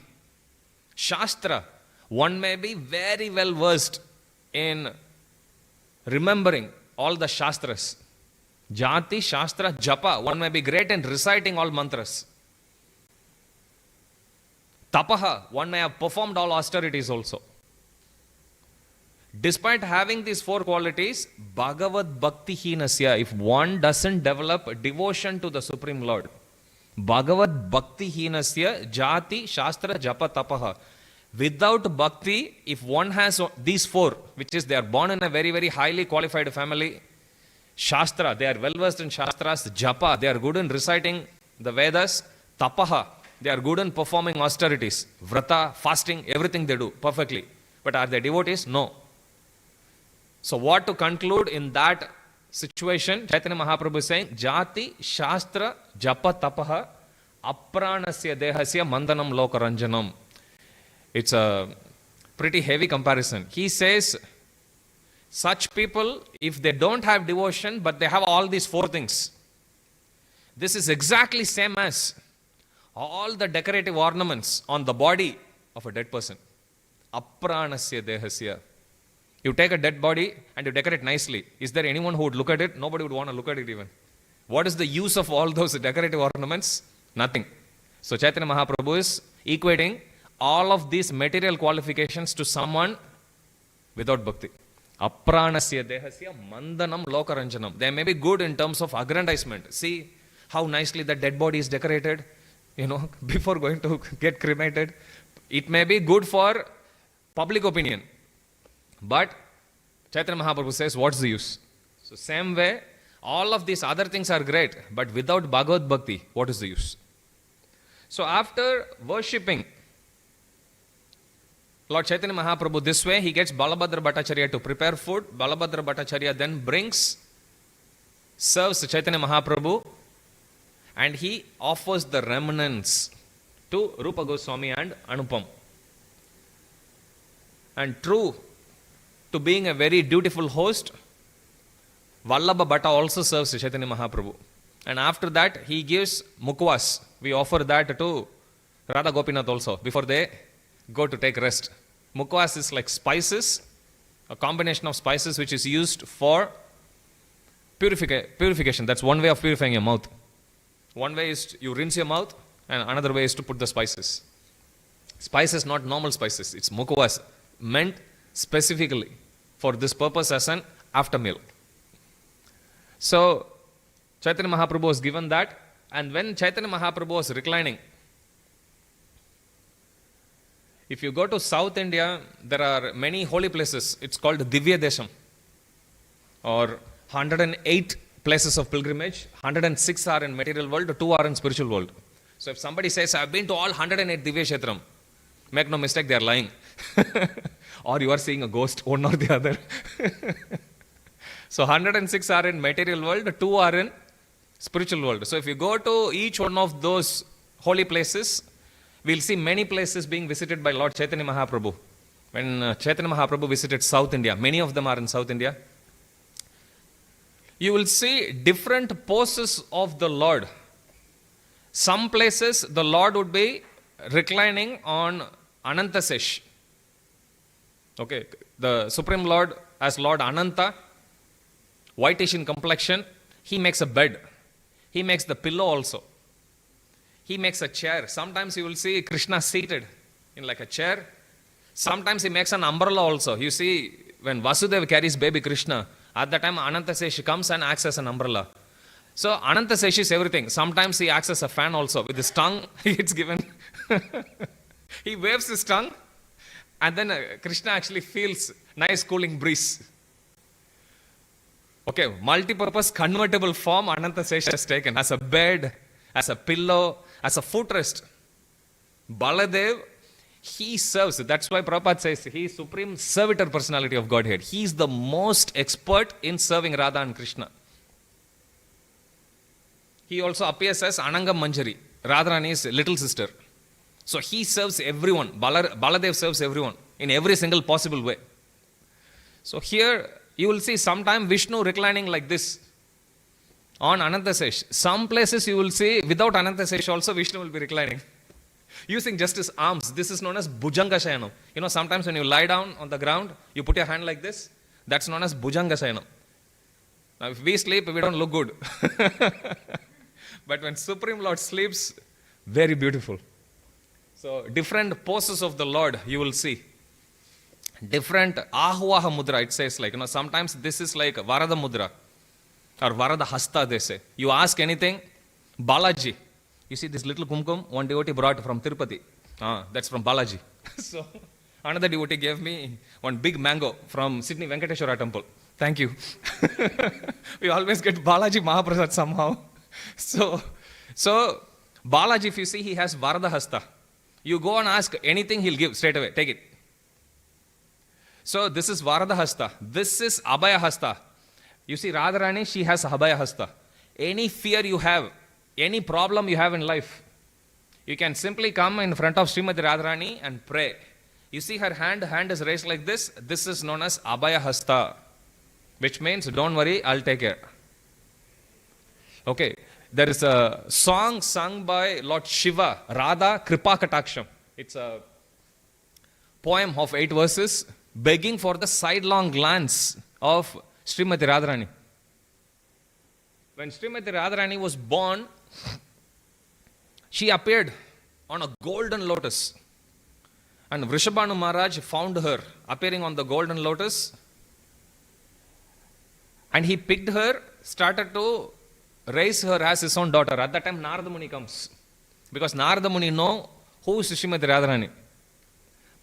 Shastra. One may be very well versed in remembering all the Shastras. Jati, Shastra, Japa. One may be great in reciting all mantras. Tapaha. One may have performed all austerities also. Despite having these four qualities, Bhagavad Bhakti Hinasya, if one doesn't develop devotion to the Supreme Lord, Bhagavad Bhakti Hinasya, Jati, Shastra, Japa, Tapaha. Without Bhakti, if one has these four, which is they are born in a very, very highly qualified family, Shastra, they are well versed in Shastras, Japa, they are good in reciting the Vedas, Tapaha, they are good in performing austerities, Vrata, fasting, everything they do perfectly. But are they devotees? No. So what to conclude in that situation? Chaitanya Mahaprabhu is saying, Jati, Shastra, Japa, Tapaha, Apranasya Dehasya Mandanam Lokaranjanam. It's a pretty heavy comparison. He says, such people, if they don't have devotion, but they have all these four things, this is exactly same as all the decorative ornaments on the body of a dead person. Apranasya Dehasya. You take a dead body and you decorate nicely. Is there anyone who would look at it? Nobody would want to look at it even. What is the use of all those decorative ornaments? Nothing. So Chaitanya Mahaprabhu is equating all of these material qualifications to someone without bhakti. Apranasya dehasya mandanam lokaranjanam. They may be good in terms of aggrandizement. See how nicely the dead body is decorated, before going to get cremated. It may be good for public opinion. But Chaitanya Mahaprabhu says, what's the use? So same way, all of these other things are great, but without Bhagavad Bhakti, what is the use? So after worshipping Lord Chaitanya Mahaprabhu this way, he gets Balabhadra Bhattacharya to prepare food. Balabhadra Bhattacharya then serves Chaitanya Mahaprabhu, and he offers the remnants to Rupa Goswami and Anupam. And true to being a very dutiful host, Vallabha Bhatta also serves Chaitanya Mahaprabhu. And after that, he gives Mukwas. We offer that to Radha Gopinath also, before they go to take rest. Mukwas is like spices, a combination of spices which is used for purification. That's one way of purifying your mouth. One way is you rinse your mouth, and another way is to put the spices. Spices, not normal spices. It's Mukwas, meant specifically for this purpose as an after meal. So, Chaitanya Mahaprabhu was given that, and when Chaitanya Mahaprabhu was reclining, if you go to South India, there are many holy places. It's called Divya Desham, or 108 places of pilgrimage. 106 are in material world, 2 are in spiritual world. So if somebody says, I've been to all 108 Divya Kshetram, make no mistake, they are lying. Or you are seeing a ghost, one or the other. So 106 are in material world, 2 are in spiritual world. So if you go to each one of those holy places, we'll see many places being visited by Lord Chaitanya Mahaprabhu. When Chaitanya Mahaprabhu visited South India, many of them are in South India, you will see different poses of the Lord. Some places the Lord would be reclining on Anantasesh. Okay, the Supreme Lord as Lord Ananta, whitish in complexion, he makes a bed. He makes the pillow also. He makes a chair. Sometimes you will see Krishna seated in like a chair. Sometimes he makes an umbrella also. You see, when Vasudeva carries baby Krishna, at that time Anantasesh comes and acts as an umbrella. So Anantasesh is everything. Sometimes he acts as a fan also. With his tongue, it's given. He waves his tongue, and then Krishna actually feels nice cooling breeze. Okay, multi-purpose convertible form Anantasesh has taken as a bed, as a pillow, as a footrest. Baladev, he serves. That's why Prabhupada says he is supreme servitor personality of Godhead. He is the most expert in serving Radha and Krishna. He also appears as Anangam Manjari, Radharani's little sister. So he serves everyone. Baladev serves everyone in every single possible way. So here you will see sometime Vishnu reclining like this on Anantasesh. Some places you will see without Anantasesh also Vishnu will be reclining, using just his arms. This is known as Bhujanga Shayanam. Sometimes when you lie down on the ground, you put your hand like this. That's known as Bhujanga Shayanam. Now if we sleep, we don't look good. But when Supreme Lord sleeps, very beautiful. So different poses of the Lord you will see. different Ahvaha mudra. It says like, sometimes this is like Varada mudra or Varada hasta, they say. You ask anything, Balaji. You see this little kumkum, one devotee brought from Tirupati. That's from Balaji. So another devotee gave me one big mango from Sydney Venkateshwara temple. Thank you. We always get Balaji Mahaprasad somehow. So Balaji, if you see, he has Varada hasta. You go and ask anything, he'll give straight away. Take it. So this is Varada hasta. This is Abhaya hasta. You see, Radharani, she has Abhaya hasta. Any fear you have, any problem you have in life, you can simply come in front of Srimati Radharani and pray. You see her hand is raised like this. This is known as Abhaya hasta, which means, don't worry, I'll take care. Okay. There is a song sung by Lord Shiva, Radha Kripa Kataksham. It's a poem of 8 verses begging for the sidelong glance of Srimati Radharani. When Srimati Radharani was born, she appeared on a golden lotus. And Vrishabhanu Maharaj found her appearing on the golden lotus. And he picked her, started to raise her as his own daughter. At that time, Narada Muni comes. Because Narada Muni know who is Srimati Radharani.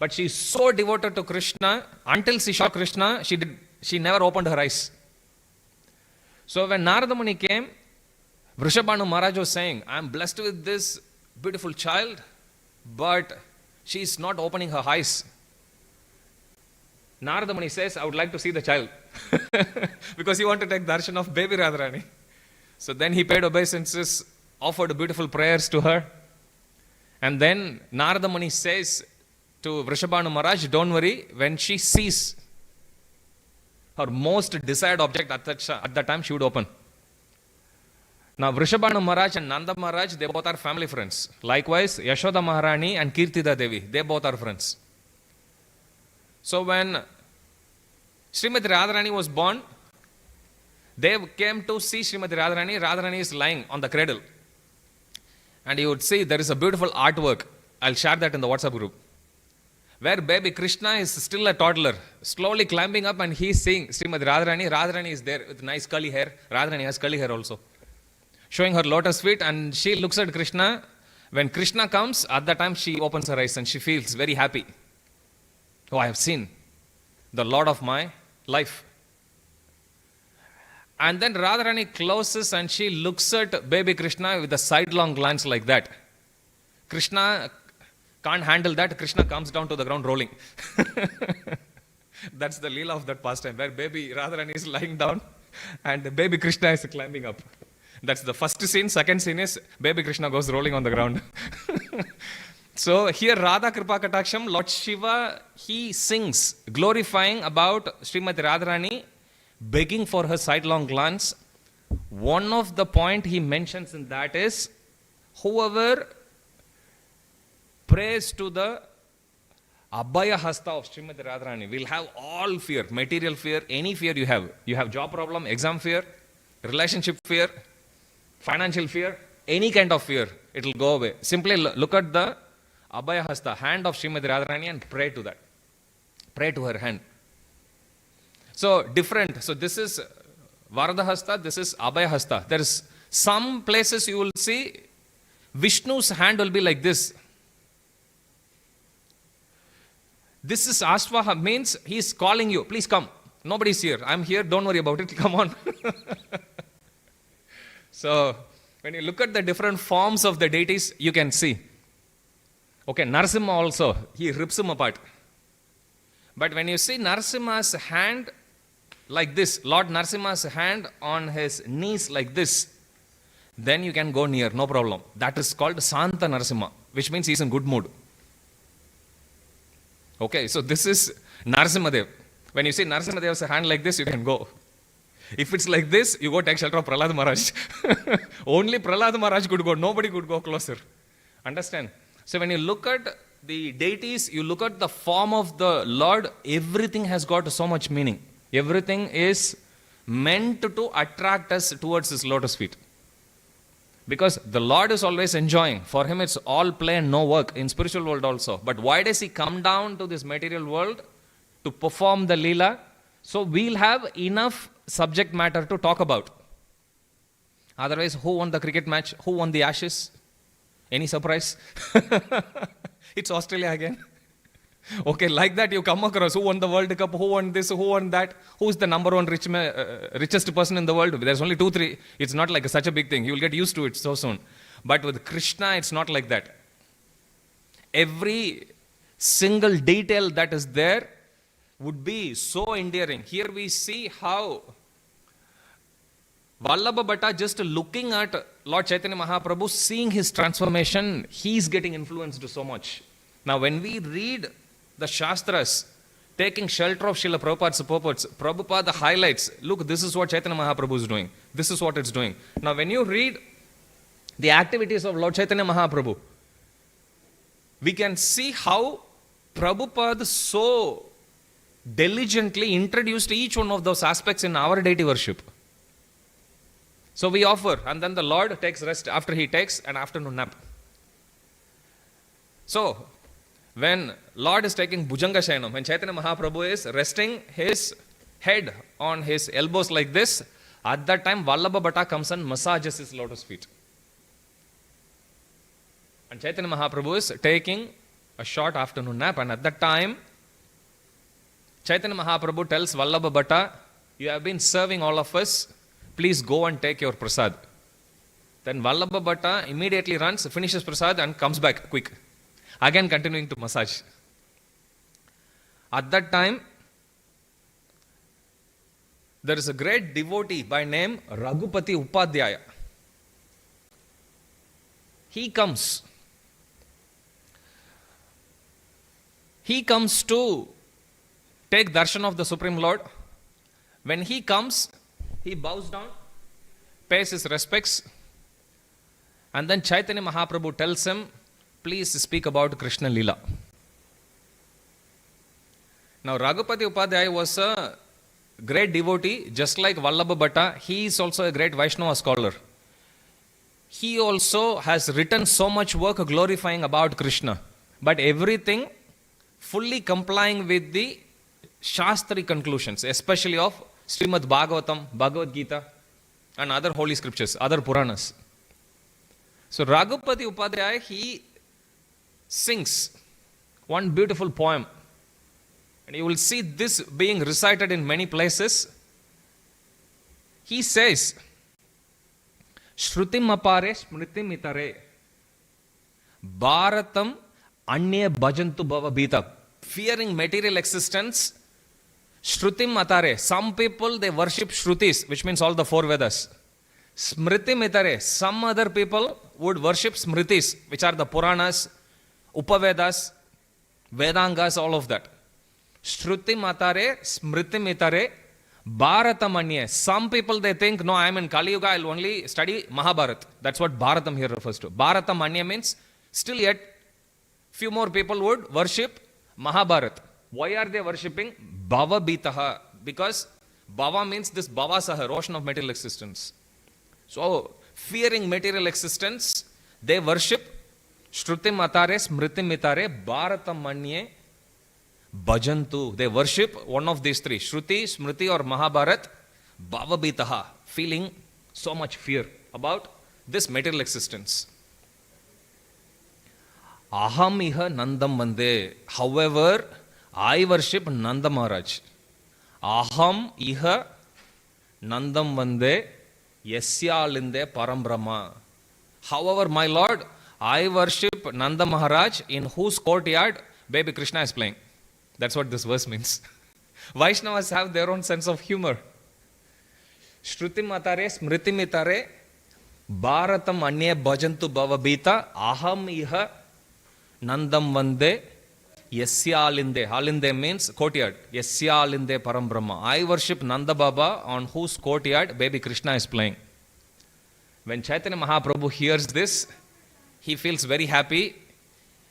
But she is so devoted to Krishna, until she saw Krishna, she never opened her eyes. So when Narada Muni came, Vrishabhanu Maharaj was saying, I am blessed with this beautiful child, but she is not opening her eyes. Narada Muni says, I would like to see the child. Because he wanted to take darshan of baby Radharani. So then he paid obeisances, offered beautiful prayers to her. And then Narada Muni says to Vrishabhanu Maharaj, don't worry, when she sees her most desired object at that time, she would open. Now Vrishabhanu Maharaj and Nanda Maharaj, they both are family friends. Likewise, Yashoda Maharani and Kirtida Devi, they both are friends. So when Srimati Radharani was born, they came to see Srimati Radharani. Radharani is lying on the cradle. And you would see there is a beautiful artwork. I'll share that in the WhatsApp group. Where baby Krishna is still a toddler, slowly climbing up, and he's seeing Srimati Radharani. Radharani is there with nice curly hair. Radharani has curly hair also. Showing her lotus feet, and she looks at Krishna. When Krishna comes, at that time she opens her eyes and she feels very happy. Oh, I have seen the Lord of my life. And then Radharani closes and she looks at baby Krishna with a sidelong glance like that. Krishna can't handle that. Krishna comes down to the ground rolling. That's the Leela of that pastime, where baby Radharani is lying down and baby Krishna is climbing up. That's the first scene. Second scene is baby Krishna goes rolling on the ground. So here Radha Kripa Kataksham, Lord Shiva, he sings glorifying about Srimati Radharani, begging for her sidelong glance. One of the point he mentions in that is, whoever prays to the Abhaya hasta of Srimati Radharani will have all fear, material fear, any fear you have. You have job problem, exam fear, relationship fear, financial fear, any kind of fear, it will go away. Simply look at the Abhaya hasta, hand of Srimati Radharani, and pray to that. Pray to her hand. So different. So this is Varada hasta, this is Abhaya hasta. There is some places you will see Vishnu's hand will be like this. This is Ashvaha, means he is calling you. Please come. Nobody's here. I'm here. Don't worry about it. Come on. So when you look at the different forms of the deities, you can see. Okay, Narasimha also, he rips him apart. But when you see Narasimha's hand like this, Lord Narasimha's hand on his knees like this, then you can go near, no problem. That is called Santa Narasimha, which means he is in good mood. Okay, so this is Narasimhadev. When you see Narasimhadev's hand like this, you can go. If it's like this, you go take shelter of Prahlad Maharaj. Only Prahlad Maharaj could go, nobody could go closer. Understand? So when you look at the deities, you look at the form of the Lord, everything has got so much meaning. Everything is meant to attract us towards his lotus feet. Because the Lord is always enjoying. For him it's all play and no work, in spiritual world also. But why does he come down to this material world? to perform the Leela. So we'll have enough subject matter to talk about. Otherwise, who won the cricket match? Who won the Ashes? Any surprise? It's Australia again. Okay, like that you come across who won the World Cup, who won this, who won that, who's the number one richest person in the world. There's only 2-3. It's not like such a big thing. You will get used to it so soon. But with Krishna, it's not like that. Every single detail that is there would be so endearing. Here we see how Vallabha Bhatta, just looking at Lord Chaitanya Mahaprabhu, seeing his transformation, he's getting influenced so much. Now when we read the Shastras, taking shelter of Srila Prabhupada's purports, Prabhupada highlights, look, this is what Chaitanya Mahaprabhu is doing. This is what it's doing. Now when you read the activities of Lord Chaitanya Mahaprabhu, we can see how Prabhupada so diligently introduced each one of those aspects in our deity worship. So we offer, and then the Lord takes rest after he takes an afternoon nap. So, when Lord is taking Bhujanga Shayanam, when Chaitanya Mahaprabhu is resting his head on his elbows like this, at that time Vallabha Bhatta comes and massages his lotus feet. And Chaitanya Mahaprabhu is taking a short afternoon nap, and at that time Chaitanya Mahaprabhu tells Vallabha Bhatta, you have been serving all of us, please go and take your prasad. Then Vallabha Bhatta immediately runs, finishes prasad and comes back quick. Again continuing to massage. At that time, there is a great devotee by name Raghupati Upadhyaya. He comes to take darshan of the Supreme Lord. When he comes, he bows down, pays his respects, and then Chaitanya Mahaprabhu tells him, please speak about Krishna Leela. Now Raghupati Upadhyaya was a great devotee, just like Vallabha Bhatta. He is also a great Vaishnava scholar. He also has written so much work glorifying about Krishna, but everything fully complying with the Shastri conclusions, especially of Srimad Bhagavatam, Bhagavad Gita, and other holy scriptures, other Puranas. So Raghupati Upadhyaya, he sings one beautiful poem, and you will see this being recited in many places. He says, Shrutim apare smritim itare Bharatam anye bhajantu bhava bhita. Fearing material existence, Shrutim atare. Some people, they worship Shrutis, which means all the four Vedas. Smritim itare. Some other people would worship Smritis, which are the Puranas, Upavedas, Vedangas, all of that. Shrutim atare, Smritim itare, Bharatam anye. Some people, they think, no, I am in Kali Yuga, I will only study Mahabharat. That's what Bharatam here refers to. Bharatam anye means, still yet, few more people would worship Mahabharat. Why are they worshipping? Bhava Bitaha. Because Bhava means this Bhava Sahar, ocean of material existence. So, fearing material existence, they worship Shrutim Atare, Smritim Itare, Bharatam Manye, Bhajantu. They worship one of these three, Shruti, Smriti or Mahabharat, Bhava Bitaha, feeling so much fear about this material existence. Aham iha Nandam Vande. However, I worship Nanda Maharaj. Aham iha Nandam Vande Yasyalinde Parambrahma. However, my Lord, I worship Nanda Maharaj in whose courtyard baby Krishna is playing. That's what this verse means. Vaishnavas have their own sense of humor. Shrutim atare, smritim itare, bharatam anye bhajantu bhava bhita, aham iha Nandam Vande Yasyalinde. Alinde means courtyard. Yasyalinde Parambrahma. I worship Nanda Baba on whose courtyard baby Krishna is playing. When Chaitanya Mahaprabhu hears this, he feels very happy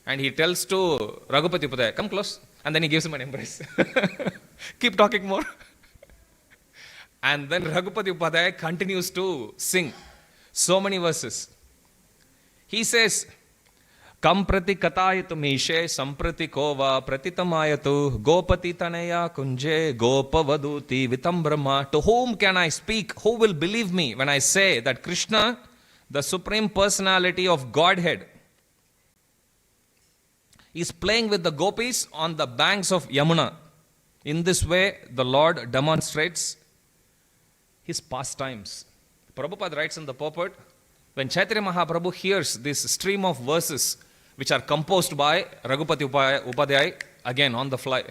and he tells to Raghupati Upadhyaya, come close. And then he gives him an embrace. Keep talking more. And then Raghupati Upadhyaya continues to sing so many verses. He says, Kam prati katayatu mishe samprati kova pratitamayatu gopati tanaya kunje gopavaduti vitambrahma. To whom can I speak? Who will believe me when I say that Krishna, the Supreme Personality of Godhead, is playing with the gopis on the banks of Yamuna? In this way, the Lord demonstrates his pastimes. Prabhupada writes in the purport, when Chaitanya Mahaprabhu hears this stream of verses which are composed by Raghupati Upadhyay, again on the fly,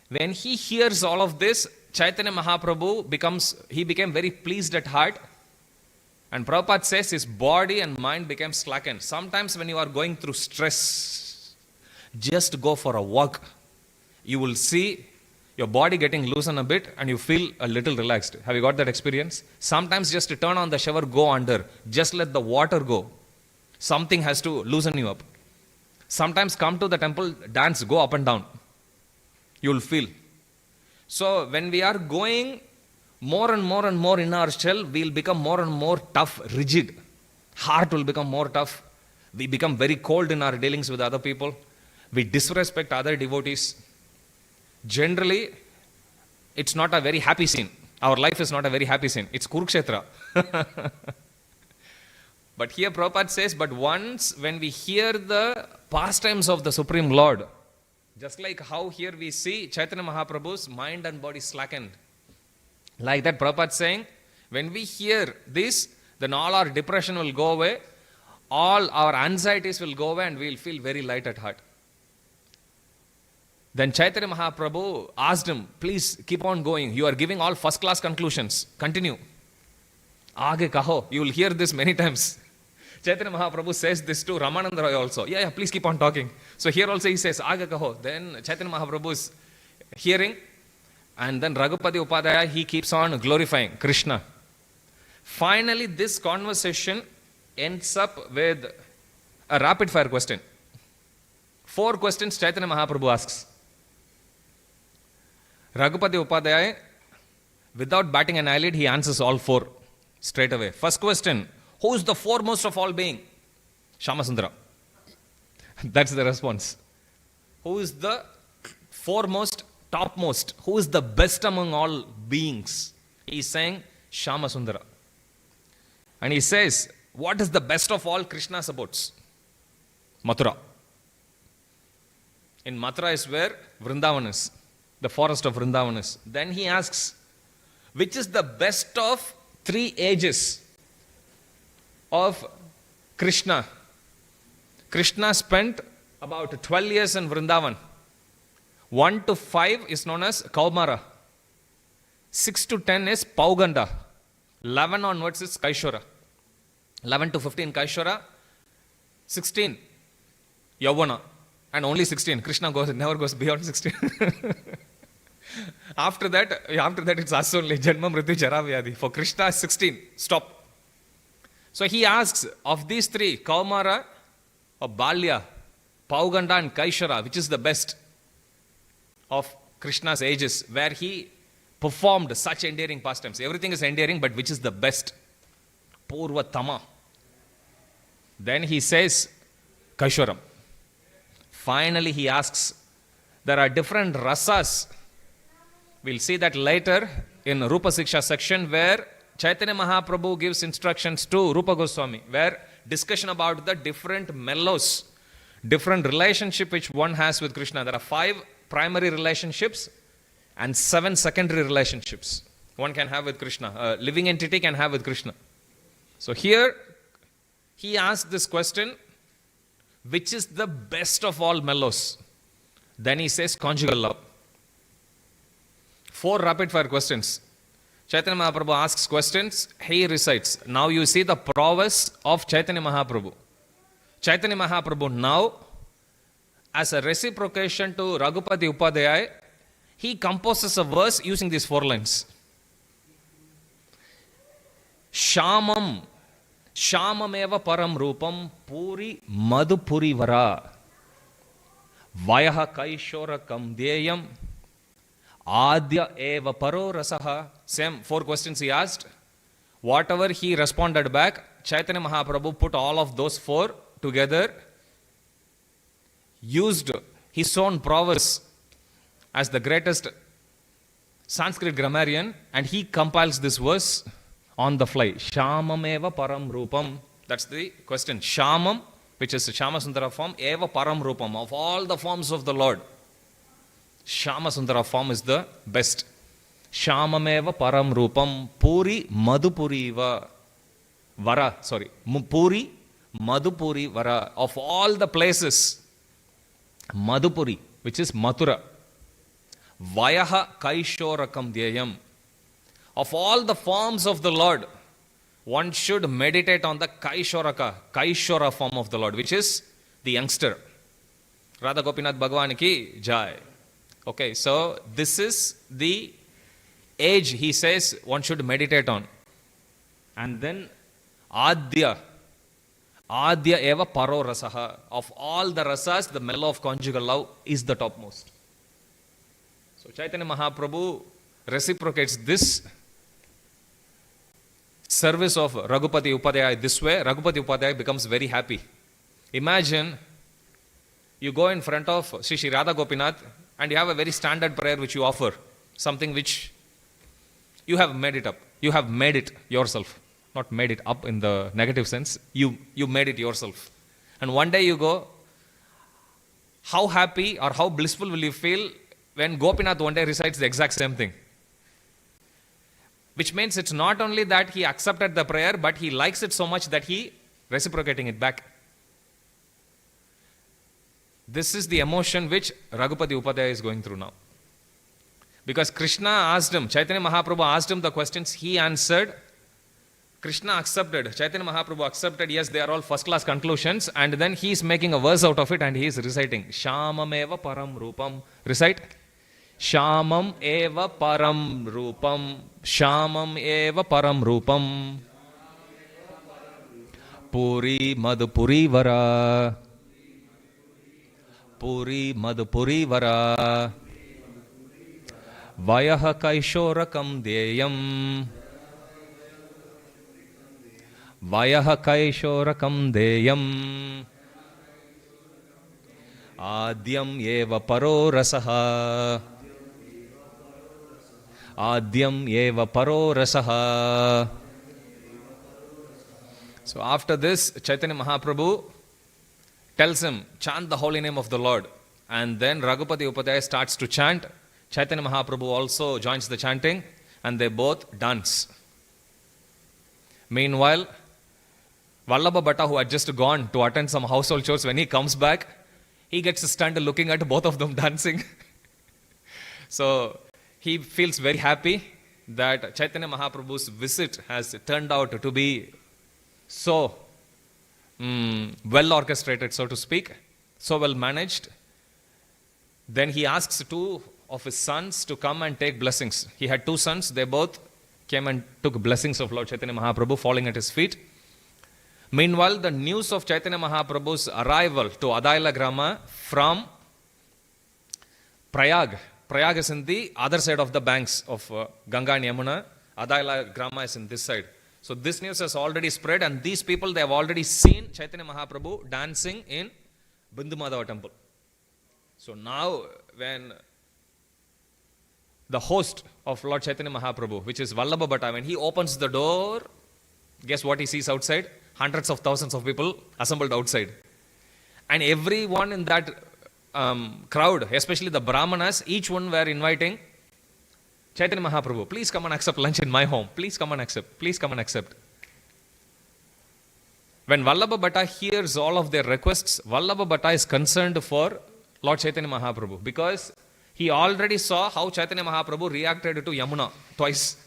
when he hears all of this, Chaitanya Mahaprabhu became very pleased at heart, and Prabhupada says his body and mind became slackened. Sometimes when you are going through stress, just go for a walk. You will see your body getting loosened a bit and you feel a little relaxed. Have you got that experience? Sometimes just to turn on the shower, go under. Just let the water go. Something has to loosen you up. Sometimes come to the temple, dance, go up and down. You will feel. So when we are going more and more in our shell, we will become more and more tough, rigid. Heart will become more tough. We become very cold in our dealings with other people. We disrespect other devotees. Generally, it's not a very happy scene. Our life is not a very happy scene. It's Kurukshetra. But here Prabhupada says, but once when we hear the pastimes of the Supreme Lord, just like how here we see Chaitanya Mahaprabhu's mind and body slackened. Like that Prabhupada saying, when we hear this, then all our depression will go away, all our anxieties will go away, and we will feel very light at heart. Then Chaitanya Mahaprabhu asked him, please keep on going. You are giving all first class conclusions. Continue. Aage kaho. You will hear this many times. Chaitanya Mahaprabhu says this to Ramananda Roy also. Yeah, please keep on talking. So here also he says, Aage kaho. Then Chaitanya Mahaprabhu is hearing. And then Raghupati Upadhyaya, he keeps on glorifying Krishna. Finally, this conversation ends up with a rapid fire question. 4 questions Chaitanya Mahaprabhu asks. Raghupati Upadhyaya, without batting an eyelid, he answers all 4 straight away. First question, who is the foremost of all being? Shamasundara. That's the response. Who is the foremost, topmost? Who is the best among all beings? He is saying Shamasundara. And he says, what is the best of all Krishna supports? Mathura. In Mathura is where Vrindavan is. The forest of Vrindavan is. Then he asks, which is the best of 3 ages of Krishna? Krishna spent about 12 years in Vrindavan. 1 to 5 is known as Kaumara. 6 to 10 is Pauganda. 11 onwards is Kaishora. 11 to 15 Kaishora. 16 Yavana. And only 16. Krishna never goes beyond 16. After that it's us only. Janma, Mrityu, Jara, Vyadhi. For Krishna, 16. Stop. So he asks, of these 3, Kaumara, or Balya, Pauganda and Kaishara, which is the best of Krishna's ages, where he performed such endearing pastimes. Everything is endearing, but which is the best? Purvatama. Then he says, Kaishoram. Finally, he asks, there are different rasas. We'll see that later in Rupa Siksha section, where Chaitanya Mahaprabhu gives instructions to Rupa Goswami, where discussion about the different mellows, different relationship which one has with Krishna. There are 5 primary relationships and 7 secondary relationships one can have with Krishna. A living entity can have with Krishna. So here, he asks this question, which is the best of all mellows? Then he says conjugal love. 4 rapid fire questions. Chaitanya Mahaprabhu asks questions, he recites. Now you see the prowess of Chaitanya Mahaprabhu. Chaitanya Mahaprabhu now, as a reciprocation to Raghupati Upadhyaya, he composes a verse using these 4 lines. Shamam. Shamameva param rupam puri madhupuri vara. Vayaha kaishora kamdeyam. Adya eva paro rasaha. Same 4 questions he asked. Whatever he responded back, Chaitanya Mahaprabhu put all of those 4 together used his own prowess as the greatest Sanskrit grammarian, and he compiles this verse on the fly. Shamam eva param rupam. That's the question. Shamam, which is Shama Sundara form, eva param rupam. Of all the forms of the Lord, Shama Sundara form is the best. Shamam eva param rupam. Puri madhupuri vara. Puri madhupuri vara. Of all the places, Madhupuri, which is Mathura. Vayaha kaishorakam dhyayam. Of all the forms of the Lord, one should meditate on the Kaishora form of the Lord, which is the youngster. Radha Gopinath Bhagavan ki jai. Okay, so this is the age he says one should meditate on. And then Adya eva paro rasaha. Of all the rasas, the mellow of conjugal love is the topmost. So Chaitanya Mahaprabhu reciprocates this service of Raghupati Upadhyaya this way. Raghupati Upadhyaya becomes very happy. Imagine you go in front of Sri Radha Gopinath and you have a very standard prayer which you offer. Something which you have made it up. You have made it yourself. Not made it up in the negative sense. You made it yourself. And one day you go, how happy or how blissful will you feel when Gopinath one day recites the exact same thing? Which means it's not only that he accepted the prayer, but he likes it so much that he reciprocating it back. This is the emotion which Raghupati Upadhyaya is going through now. Because Krishna asked him, Chaitanya Mahaprabhu asked him the questions, he answered, Krishna accepted, Chaitanya Mahaprabhu accepted, yes, they are all first class conclusions, and then he is making a verse out of it and he is reciting, Shamam eva param rupam. Recite. Shamam eva param rupam. Shamam eva param rupam. Puri madhupuri vara. Puri madhupuri vara. Vayaha kaishorakam deyam. Vayaha kaishorakam deyam. Adyam eva paro rasaha. Adyam eva paro rasaha. So after this, Chaitanya Mahaprabhu tells him, chant the holy name of the Lord. And then Raghupati Upadhyaya starts to chant. Chaitanya Mahaprabhu also joins the chanting and they both dance. Meanwhile, Vallabha Bhatta, who had just gone to attend some household chores, when he comes back, he gets stunned looking at both of them dancing. So he feels very happy that Chaitanya Mahaprabhu's visit has turned out to be so well orchestrated, so to speak, so well managed. Then he asks two of his sons to come and take blessings. He had two sons, they both came and took blessings of Lord Chaitanya Mahaprabhu, falling at his feet. Meanwhile, the news of Chaitanya Mahaprabhu's arrival to Adaila Grama from Prayag. Prayag is in the other side of the banks of Ganga and Yamuna. Adaila Grama is in this side. So this news has already spread and these people, they have already seen Chaitanya Mahaprabhu dancing in Bindu Madhava temple. So now when the host of Lord Chaitanya Mahaprabhu, which is Vallabha Bhatta, when he opens the door, guess what he sees outside? Hundreds of thousands of people assembled outside. And everyone in that crowd, especially the Brahmanas, each one were inviting Chaitanya Mahaprabhu, please come and accept lunch in my home. Please come and accept. Please come and accept. When Vallabha Bhatta hears all of their requests, Vallabha Bhatta is concerned for Lord Chaitanya Mahaprabhu because he already saw how Chaitanya Mahaprabhu reacted to Yamuna twice.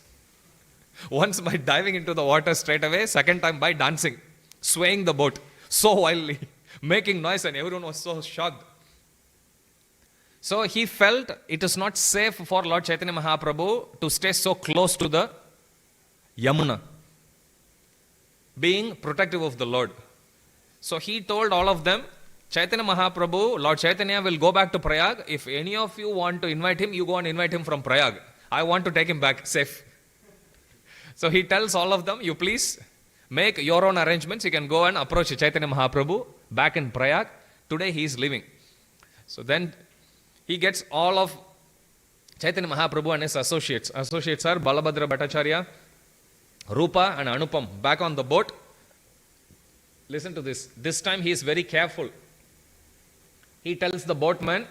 Once by diving into the water straight away, second time by dancing, swaying the boat so wildly, making noise, and everyone was so shocked. So he felt it is not safe for Lord Chaitanya Mahaprabhu to stay so close to the Yamuna, being protective of the Lord. So he told all of them, Chaitanya Mahaprabhu, Lord Chaitanya will go back to Prayag. If any of you want to invite him, you go and invite him from Prayag. I want to take him back safe. So he tells all of them, you please make your own arrangements. You can go and approach Chaitanya Mahaprabhu. back in Prayag. Today he is living. So then he gets all of Chaitanya Mahaprabhu and his associates. Associates are Balabhadra Bhattacharya, Rupa and Anupam back on the boat. Listen to this. This time he is very careful. He tells the boatman,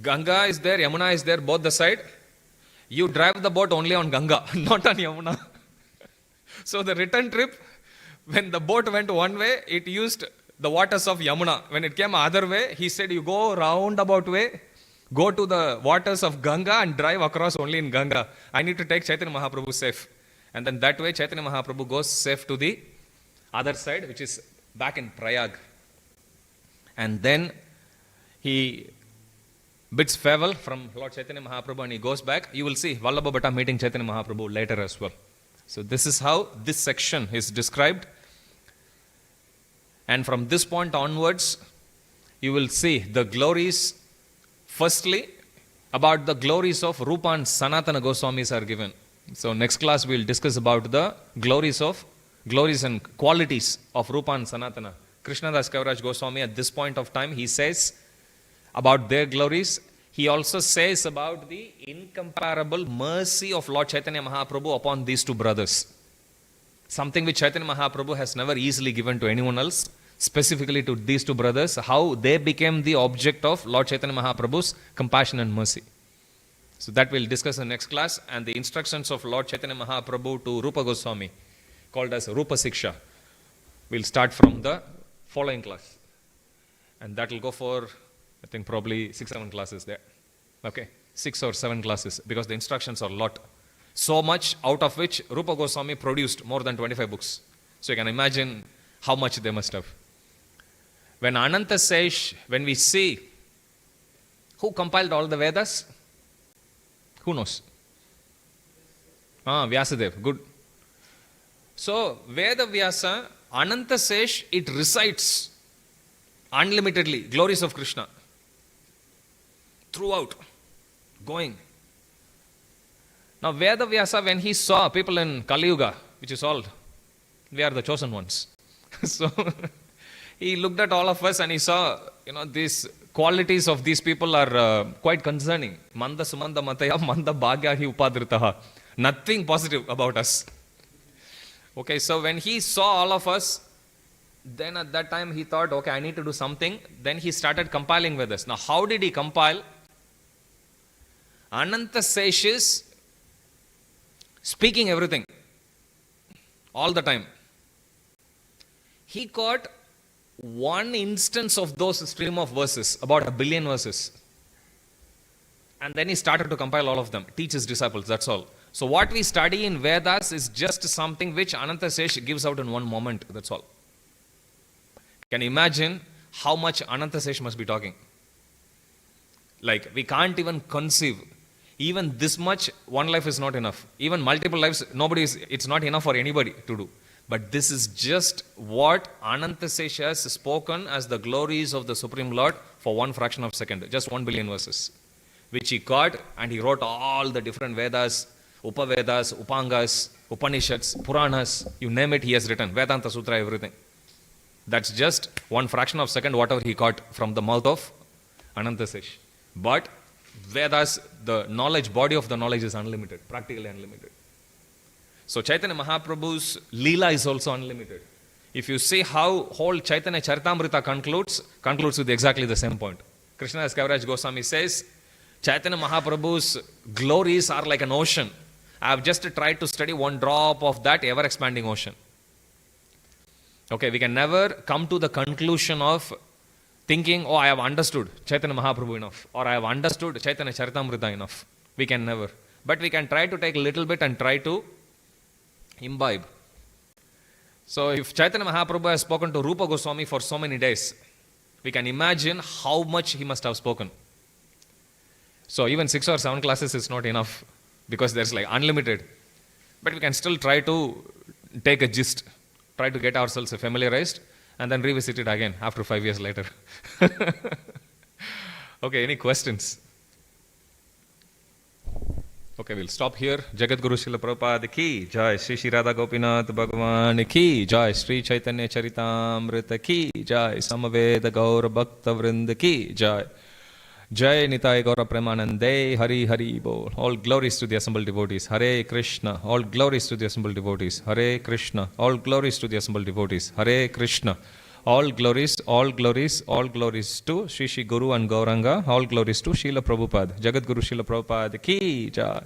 Ganga is there, Yamuna is there, both the side. You drive the boat only on Ganga, not on Yamuna. So the return trip, when the boat went one way, it used the waters of Yamuna. When it came other way, he said, you go roundabout way, go to the waters of Ganga and drive across only in Ganga. I need to take Chaitanya Mahaprabhu safe. And then that way Chaitanya Mahaprabhu goes safe to the other side, which is back in Prayag. And then he bids farewell from Lord Chaitanya Mahaprabhu and he goes back. You will see Vallabha Bhatta meeting Chaitanya Mahaprabhu later as well. So this is how this section is described. And from this point onwards, you will see the glories. Firstly, about the glories of Rupa and Sanatana Goswamis are given. So next class we will discuss about the glories and qualities of Rupa and Sanatana. Krishnadas Kaviraj Goswami at this point of time, he says about their glories. He also says about the incomparable mercy of Lord Chaitanya Mahaprabhu upon these two brothers. Something which Chaitanya Mahaprabhu has never easily given to anyone else, specifically to these two brothers, how they became the object of Lord Chaitanya Mahaprabhu's compassion and mercy. So that we'll discuss in the next class. And the instructions of Lord Chaitanya Mahaprabhu to Rupa Goswami, called as Rupa Siksha, we'll start from the following class. And that will go for, I think, probably 6-7 classes there. Okay, 6 or 7 classes, because the instructions are a lot. So much, out of which Rupa Goswami produced more than 25 books. So you can imagine how much they must have. When Ananta says, when we see who compiled all the Vedas, who knows? Vyasadeva, good. So, Veda Vyasa, Ananta says, it recites unlimitedly glories of Krishna throughout, going. Now, Veda Vyasa, when he saw people in Kali Yuga, which is all, we are the chosen ones. So, he looked at all of us and he saw, these qualities of these people are quite concerning. Manda Sumanda Mataya, Manda Bhagyahi Upadritaha. Nothing positive about us. Okay, so when he saw all of us, then at that time he thought, okay, I need to do something. Then he started compiling Vedas. Now, how did he compile? Ananta Seshes speaking everything all the time. He caught one instance of those stream of verses, about 1 billion verses. And then he started to compile all of them, teach his disciples, that's all. So what we study in Vedas is just something which Ananta Sesh gives out in one moment, that's all. Can you imagine how much Ananta Sesh must be talking? Like, we can't even conceive. Even this much, one life is not enough. Even multiple lives, it's not enough for anybody to do. But this is just what Ananta Sesha has spoken as the glories of the Supreme Lord for one fraction of a second. Just 1 billion verses. Which he got and he wrote all the different Vedas, Upavedas, Upangas, Upanishads, Puranas, you name it, he has written. Vedanta Sutra, everything. That's just one fraction of a second, whatever he got from the mouth of Ananta Sesh. But Vedas, the knowledge, body of the knowledge is unlimited, practically unlimited. So Chaitanya Mahaprabhu's Leela is also unlimited. If you see how whole Chaitanya Caritamrita concludes with exactly the same point. Krishnadas Kaviraj Goswami says, Chaitanya Mahaprabhu's glories are like an ocean. I have just tried to study one drop of that ever-expanding ocean. Okay, we can never come to the conclusion of thinking, I have understood Chaitanya Mahaprabhu enough, or I have understood Chaitanya Caritamrita enough. We can never. But we can try to take a little bit and try to imbibe. So if Chaitanya Mahaprabhu has spoken to Rupa Goswami for so many days, we can imagine how much he must have spoken. So even 6 or 7 classes is not enough, because there's like unlimited. But we can still try to take a gist, try to get ourselves familiarized, and then revisit it again after 5 years later. Okay, any questions? Okay, we'll stop here. Jagat Guru Srila Prabhupada ki jai, Sri Sri Radha Gopinath Bhagavan ki jai, Sri Caitanya Charitamrita ki jai, Samaveda Gaura Bhakta Vrinda ki jai. Jai Nitai Gaura Premanande, Hari Hari Bol. All glories to the assembled devotees. Hare Krishna. All glories to the assembled devotees. Hare Krishna. All glories to the assembled devotees. Hare Krishna. All glories, all glories, all glories to Sri Sri Guru and Gauranga. All glories to Srila Prabhupada. Jagat Guru Srila Prabhupada ki jai.